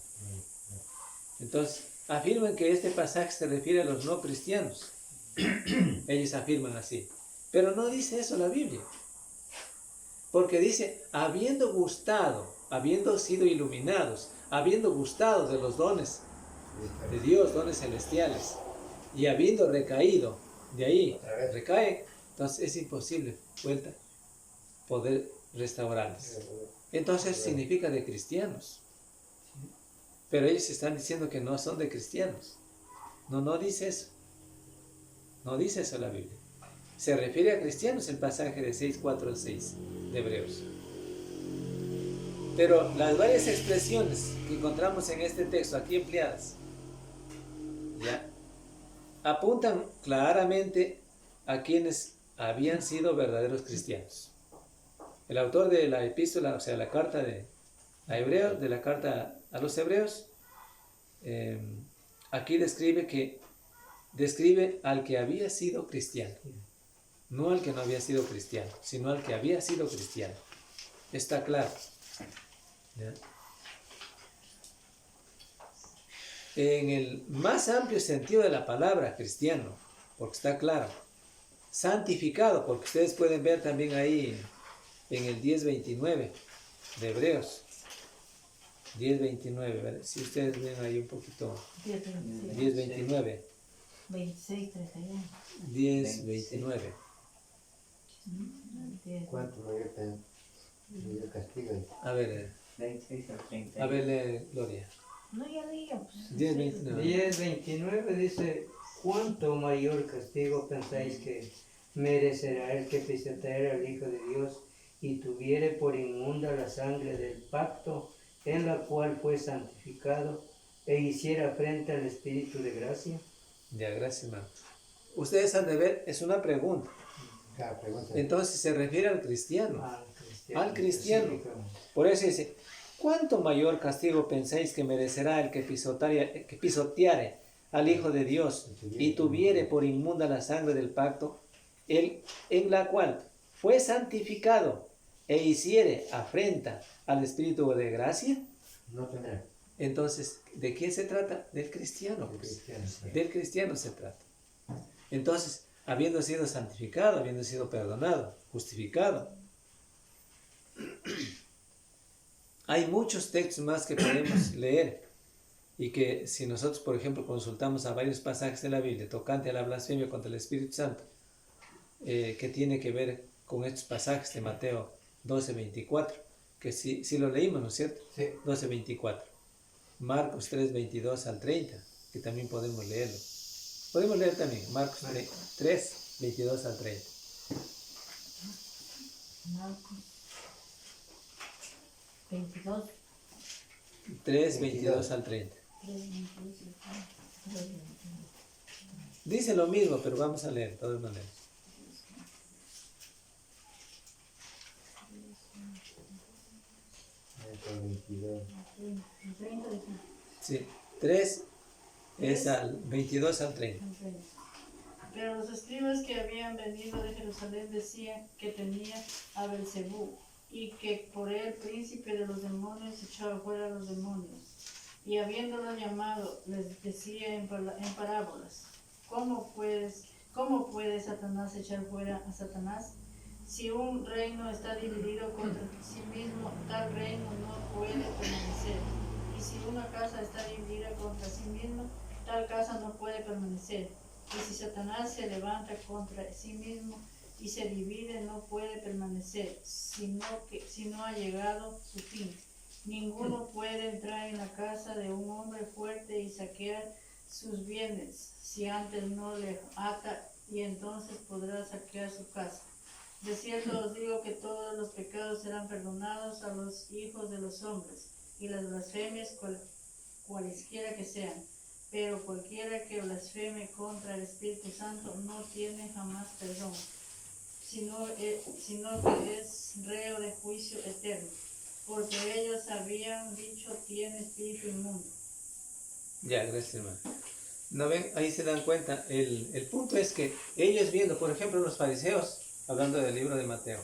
Entonces, afirman que este pasaje se refiere a los no cristianos. Ellos afirman así. Pero no dice eso la Biblia. Porque dice, habiendo gustado, habiendo sido iluminados, habiendo gustado de los dones de Dios, dones celestiales, y habiendo recaído, de ahí recae, entonces es imposible poder restaurarles. Entonces significa de cristianos. Pero ellos están diciendo que no son de cristianos. No dice eso. No dice eso la Biblia. Se refiere a cristianos el pasaje de 6, 4 al 6 de Hebreos. Pero las varias expresiones que encontramos en este texto aquí empleadas, ¿ya?, apuntan claramente a quienes habían sido verdaderos cristianos. El autor de la epístola, o sea, la carta a Hebreos, de la carta a los Hebreos, aquí describe al que había sido cristiano, no al que no había sido cristiano, sino al que había sido cristiano. Está claro, ¿ya? En el más amplio sentido de la palabra cristiano, porque está claro, santificado, porque ustedes pueden ver también ahí en el 10:29 de Hebreos, 10:29, ¿verdad? Si ustedes ven ahí un poquito, 10:29, 26, 31. 10, 29. ¿Cuánto mayor castigo? A ver, 26 al 30. a ver, Gloria. No, ya leía, pues. 10, 29. 10:29 dice, ¿cuánto mayor castigo pensáis que merecerá el que pisoteare al Hijo de Dios y tuviere por inmunda la sangre del pacto en la cual fue santificado e hiciera frente al Espíritu de gracia? Ya, gracias, hermano. Ustedes han de ver, es una pregunta. Cada pregunta. Entonces se refiere al cristiano. Al cristiano. específicamente. Por eso dice, ¿cuánto mayor castigo pensáis que merecerá el que pisoteare al Hijo de Dios y tuviere por inmunda la sangre del pacto, en la cual fue santificado e hiciere afrenta al Espíritu de gracia? No tendrá. Entonces, ¿de quién se trata? Del cristiano. El Pues. cristiano. Del cristiano se trata. Entonces, habiendo sido santificado, habiendo sido perdonado, justificado, hay muchos textos más que podemos leer y que si nosotros, por ejemplo, consultamos a varios pasajes de la Biblia tocante a la blasfemia contra el Espíritu Santo, que tiene que ver con estos pasajes de Mateo 12:24, que sí lo leímos, ¿no es cierto? Sí. 12:24. Marcos 3:22 al 30, que también podemos leerlo. Podemos leer también Marcos 3:22 al 30. Marcos 22, 3:22 al 30. 3, Dice lo mismo, pero vamos a leer de todas maneras. Marcos 22. 30, Sí, 3 es al 22 al 30. Pero los escribas que habían venido de Jerusalén decían que tenía a Belcebú y que por él príncipe de los demonios echaba fuera a los demonios. Y habiéndolo llamado, les decía en parábolas, ¿cómo puede Satanás echar fuera a Satanás? Si un reino está dividido contra sí mismo, tal reino no puede permanecer. Y si una casa está dividida contra sí misma, tal casa no puede permanecer. Y si Satanás se levanta contra sí mismo y se divide, no puede permanecer, si no ha llegado su fin. Ninguno puede entrar en la casa de un hombre fuerte y saquear sus bienes, si antes no le ata, y entonces podrá saquear su casa. De cierto os digo que todos los pecados serán perdonados a los hijos de los hombres, y las blasfemias cualesquiera que sean. Pero cualquiera que blasfeme contra el Espíritu Santo no tiene jamás perdón, sino que es reo de juicio eterno, porque ellos habían dicho tiene espíritu inmundo. Ya, gracias, hermano. ¿No ven? Ahí se dan cuenta. El punto es que ellos viendo, por ejemplo, los fariseos, hablando del libro de Mateo,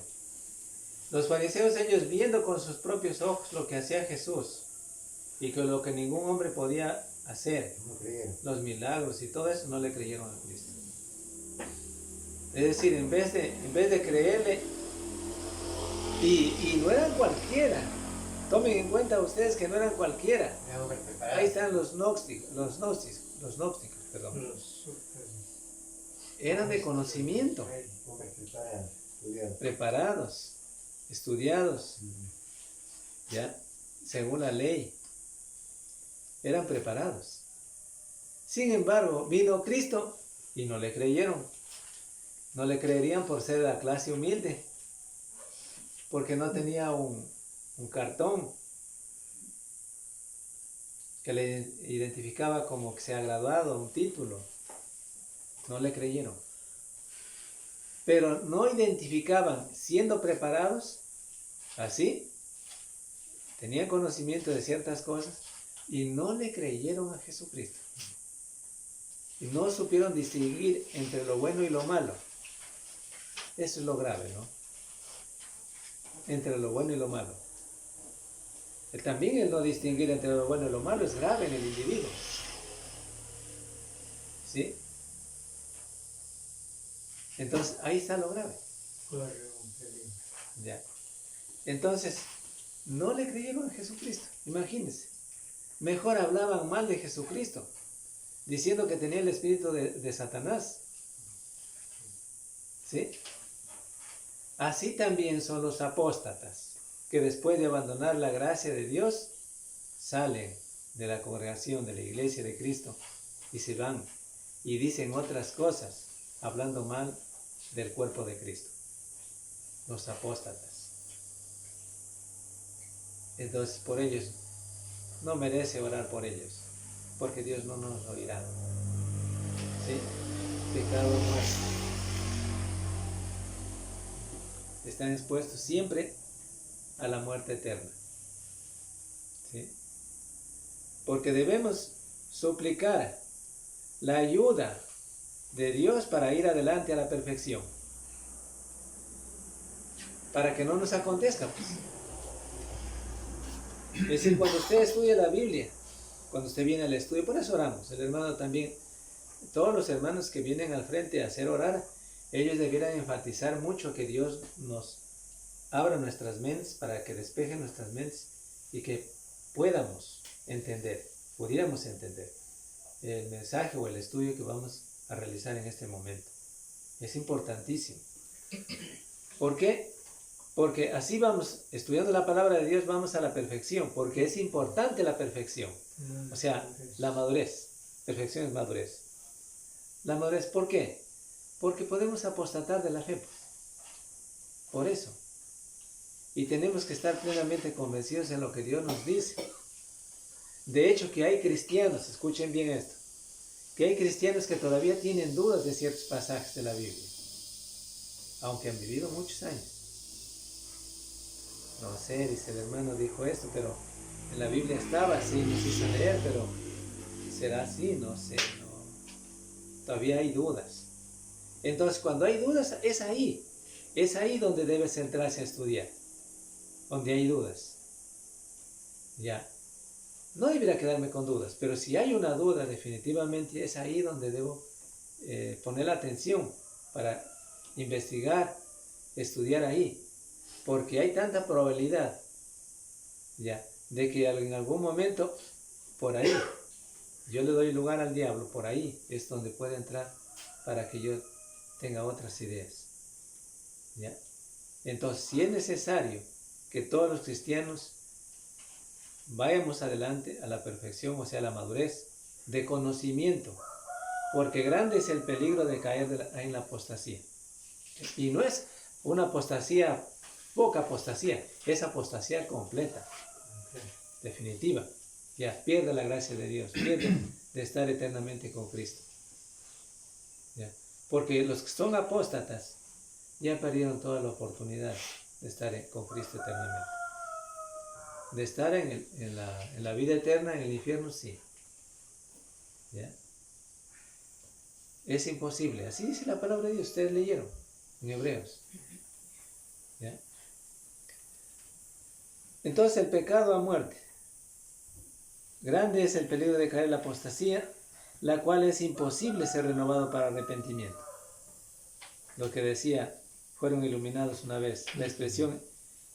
los fariseos, ellos viendo con sus propios ojos lo que hacía Jesús y que lo que ningún hombre podía hacer, No creyeron. los milagros y todo eso, no le creyeron a Cristo. Es decir, en vez de creerle, y no eran cualquiera, tomen en cuenta ustedes que no eran cualquiera. Era hombre preparado. Ahí están los gnósticos, perdón. Eran de conocimiento, Hombre preparado, estudiado. preparados, estudiados, ya, según la ley. Eran preparados. Sin embargo, vino Cristo y no le creyeron. No le creerían por ser de la clase humilde, porque no tenía un cartón que le identificaba como que se ha graduado, un título. No le creyeron. Pero no identificaban, siendo preparados, así, tenían conocimiento de ciertas cosas, y no le creyeron a Jesucristo. Y no supieron distinguir entre lo bueno y lo malo. Eso es lo grave, ¿no? Entre lo bueno y lo malo. También el no distinguir entre lo bueno y lo malo es grave en el individuo. ¿Sí? Entonces, ahí está lo grave. Ya. Entonces, no le creyeron a Jesucristo. Imagínense. Mejor hablaban mal de Jesucristo. diciendo que tenía el espíritu de Satanás. ¿Sí? Así también son los apóstatas, que después de abandonar la gracia de Dios, salen de la congregación de la iglesia de Cristo y se van y dicen otras cosas, hablando mal del cuerpo de Cristo. Los apóstatas. Entonces, por ellos, no merece orar por ellos, porque Dios no nos oirá. ¿Sí? Pecado muerto. Están expuestos siempre a la muerte eterna. ¿Sí? Porque debemos suplicar la ayuda de Dios para ir adelante a la perfección. Para que no nos acontezca, pues. Es decir, cuando usted estudia la Biblia, cuando usted viene al estudio, por eso oramos. El hermano también, todos los hermanos que vienen al frente a hacer orar, ellos debieran enfatizar mucho que Dios nos abra nuestras mentes para que despeje nuestras mentes y que pudiéramos entender el mensaje o el estudio que vamos a realizar en este momento. Es importantísimo. ¿Por qué? Porque así vamos, estudiando la palabra de Dios, vamos a la perfección, porque es importante la perfección. O sea, la madurez. Perfección es madurez. La madurez, ¿por qué? Porque podemos apostatar de la fe. Por eso. Y tenemos que estar plenamente convencidos en lo que Dios nos dice. De hecho, que hay cristianos, escuchen bien esto, que hay cristianos que todavía tienen dudas de ciertos pasajes de la Biblia, aunque han vivido muchos años. No sé, dice el hermano, dijo esto, pero en la Biblia estaba así, nos hizo leer, pero ¿será así? No sé, no. Todavía hay dudas. Entonces, cuando hay dudas, es ahí donde debes centrarse a estudiar, donde hay dudas. Ya. No debería quedarme con dudas, pero si hay una duda, definitivamente es ahí donde debo poner la atención para investigar, estudiar ahí, porque hay tanta probabilidad, ya, de que en algún momento, por ahí, yo le doy lugar al diablo, por ahí es donde puede entrar para que yo tenga otras ideas, ¿ya? Entonces, si es necesario que todos los cristianos vayamos adelante a la perfección, o sea, a la madurez de conocimiento, porque grande es el peligro de caer en la apostasía. Y no es una apostasía, poca apostasía, es apostasía completa, definitiva. Ya, pierde la gracia de Dios, pierde de estar eternamente con Cristo. ¿Ya? Porque los que son apóstatas ya perdieron toda la oportunidad de estar con Cristo eternamente. De estar en la vida eterna, en el infierno, sí. ¿Ya? Es imposible. Así dice la palabra de Dios. Ustedes leyeron en Hebreos. ¿Ya? Entonces el pecado a muerte. Grande es el peligro de caer en la apostasía, la cual es imposible ser renovado para arrepentimiento. Lo que decía, fueron iluminados una vez. La expresión,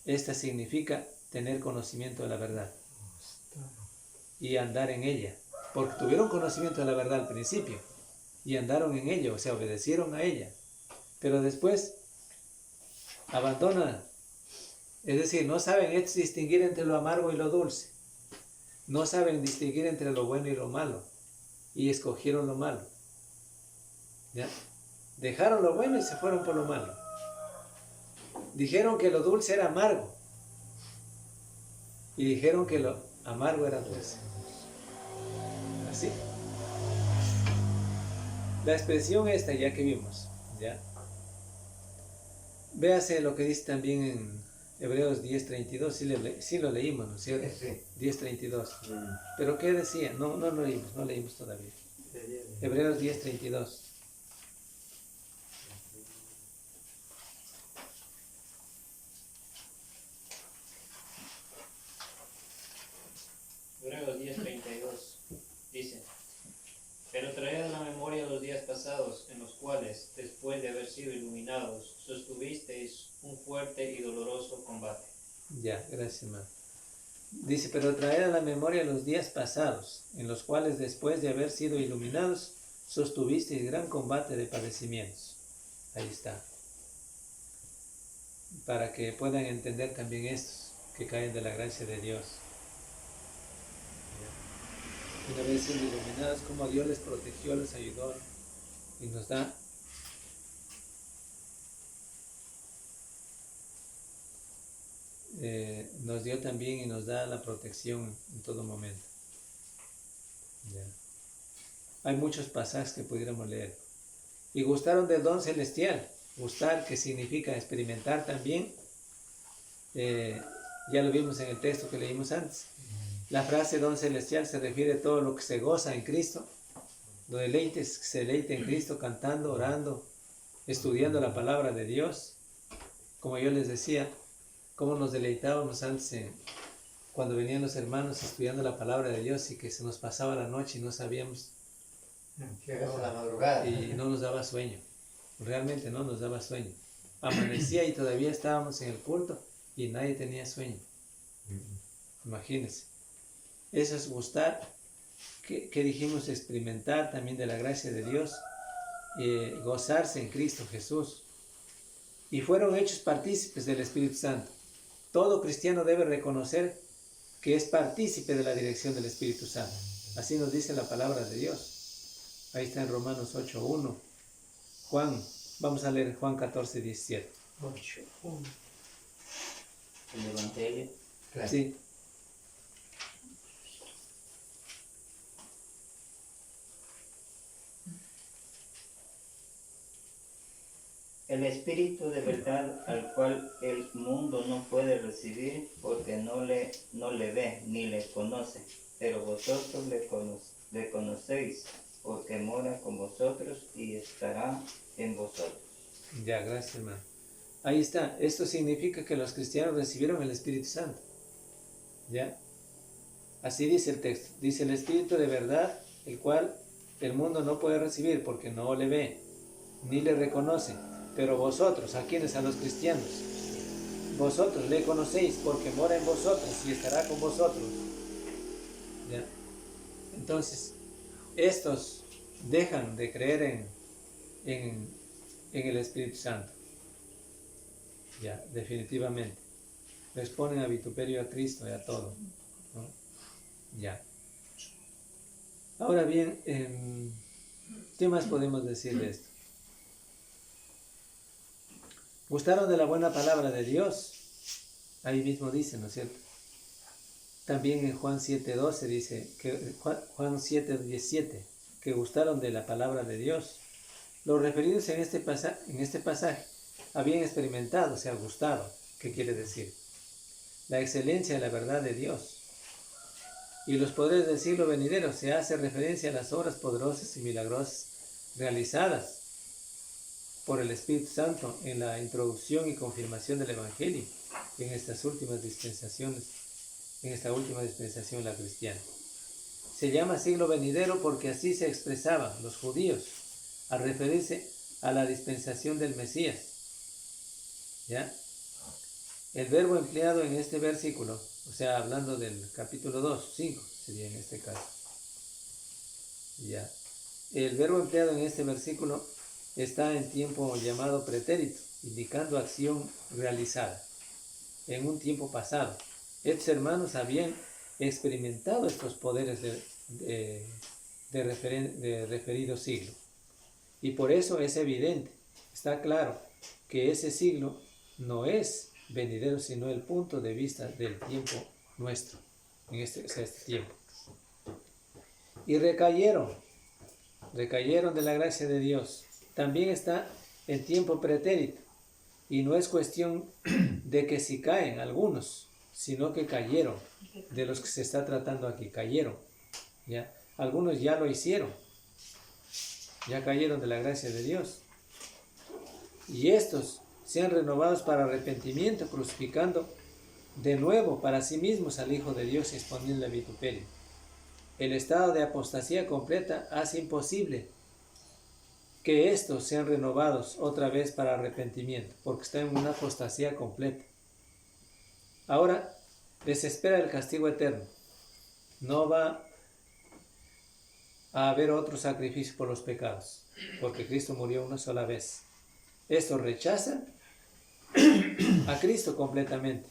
esta significa tener conocimiento de la verdad y andar en ella, porque tuvieron conocimiento de la verdad al principio y andaron en ella, o sea, obedecieron a ella, pero después abandonan, es decir, no saben distinguir entre lo amargo y lo dulce, no saben distinguir entre lo bueno y lo malo, y escogieron lo malo. ¿Ya? Dejaron lo bueno y se fueron por lo malo. Dijeron que lo dulce era amargo y dijeron que lo amargo era dulce. Así. La expresión esta ya que vimos, ¿ya? Véase lo que dice también en Hebreos 10:32, sí lo leímos, ¿no es cierto? Sí. 10:32. Pero ¿qué decía? No leímos todavía. Hebreos 10:32. Hebreos 10:32 dice: Pero traed a la memoria los días pasados, en los cuales, después de haber sido iluminados, sostuvisteis un fuerte y doloroso combate. Ya, gracias, hermano. Dice, pero traer a la memoria los días pasados, en los cuales después de haber sido iluminados, sostuvisteis gran combate de padecimientos. Ahí está. Para que puedan entender también estos que caen de la gracia de Dios. Una vez siendo iluminados, como Dios les protegió, les ayudó y nos da nos dio también y nos da la protección en todo momento. Ya. Hay muchos pasajes que pudiéramos leer. Y gustaron del don celestial. Gustar, que significa experimentar también. Ya lo vimos en el texto que leímos antes. La frase don celestial se refiere a todo lo que se goza en Cristo. Lo deleites, se deleite en Cristo cantando, orando, estudiando la palabra de Dios. Como yo les decía, cómo nos deleitábamos antes cuando venían los hermanos estudiando la palabra de Dios y que se nos pasaba la noche y no sabíamos. Llegamos a la madrugada. Y no nos daba sueño. Realmente no nos daba sueño. Amanecía y todavía estábamos en el culto y nadie tenía sueño. Imagínense. Eso es gustar, que dijimos experimentar también de la gracia de Dios, gozarse en Cristo Jesús. Y fueron hechos partícipes del Espíritu Santo. Todo cristiano debe reconocer que es partícipe de la dirección del Espíritu Santo. Así nos dice la palabra de Dios. Ahí está en Romanos 8:1. Juan, vamos a leer Juan 14:17. 8:1. El Evangelio. Claro. Sí. El Espíritu de verdad al cual el mundo no puede recibir porque no le ve ni le conoce, pero vosotros le conocéis porque mora con vosotros y estará en vosotros. Ya, gracias, hermano. Ahí está. Esto significa que los cristianos recibieron el Espíritu Santo. ¿Ya? Así dice el texto. Dice el Espíritu de verdad, el cual el mundo no puede recibir porque no le ve ni le reconoce. Pero vosotros, ¿a quiénes? A los cristianos. Vosotros le conocéis porque mora en vosotros y estará con vosotros. ¿Ya? Entonces, estos dejan de creer en el Espíritu Santo. Ya, definitivamente. Les ponen a vituperio a Cristo y a todo, ¿no? Ya. Ahora bien, ¿qué más podemos decir de esto? ¿Gustaron de la buena palabra de Dios? Ahí mismo dice, ¿no es cierto? También en Juan 7:12 dice, Juan 7:17, que gustaron de la palabra de Dios. Los referidos en este pasaje habían experimentado, o sea, gustado. ¿Qué quiere decir? La excelencia de la verdad de Dios. Y los poderes del siglo venidero se hace referencia a las obras poderosas y milagrosas realizadas por el Espíritu Santo en la introducción y confirmación del Evangelio en estas últimas dispensaciones, en esta última dispensación la cristiana. Se llama siglo venidero porque así se expresaban los judíos al referirse a la dispensación del Mesías. ¿Ya? El verbo empleado en este versículo, o sea, hablando del capítulo 2, 5 sería en este caso. ¿Ya? El verbo empleado en este versículo está en tiempo llamado pretérito, indicando acción realizada en un tiempo pasado. Estos hermanos habían experimentado estos poderes de referido siglo. Y por eso es evidente, está claro, que ese siglo no es venidero, sino el punto de vista del tiempo nuestro, en este tiempo. Y recayeron de la gracia de Dios. También está en tiempo pretérito, y no es cuestión de que si caen algunos, sino que cayeron, de los que se está tratando aquí, cayeron. ¿Ya? Algunos ya lo hicieron, ya cayeron de la gracia de Dios. Y estos sean renovados para arrepentimiento, crucificando de nuevo para sí mismos al Hijo de Dios y exponiendo el vituperio. El estado de apostasía completa hace imposible que estos sean renovados otra vez para arrepentimiento, porque están en una apostasía completa. Ahora, les espera el castigo eterno. No va a haber otro sacrificio por los pecados, porque Cristo murió una sola vez. Esto rechaza a Cristo completamente,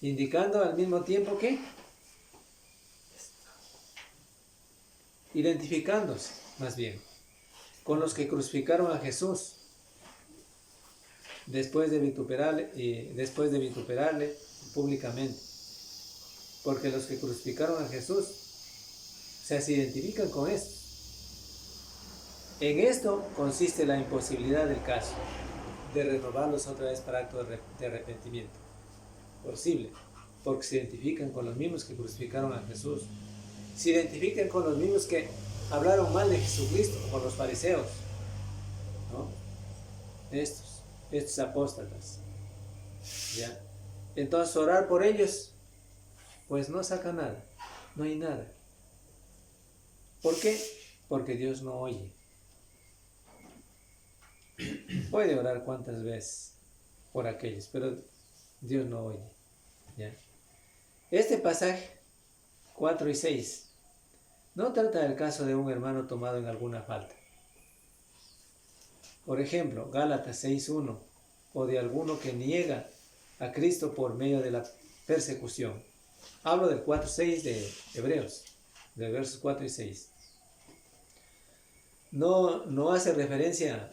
indicando al mismo tiempo que identificándose, más bien, con los que crucificaron a Jesús después de vituperarle públicamente, porque los que crucificaron a Jesús se identifican con esto. En esto consiste la imposibilidad del caso de renovarlos otra vez para acto de arrepentimiento. Posible, porque se identifican con los mismos que crucificaron a Jesús. Se identifican con los mismos que hablaron mal de Jesucristo, con los fariseos, ¿no? Estos apóstatas. ¿Ya? Entonces orar por ellos, pues no saca nada, no hay nada. ¿Por qué? Porque Dios no oye. Puede orar cuantas veces por aquellos, pero Dios no oye. ¿Ya? Este pasaje 4 y 6 no trata del caso de un hermano tomado en alguna falta. Por ejemplo, Gálatas 6:1, o de alguno que niega a Cristo por medio de la persecución. Hablo del 4:6 de Hebreos, de versos 4 y 6. No hace referencia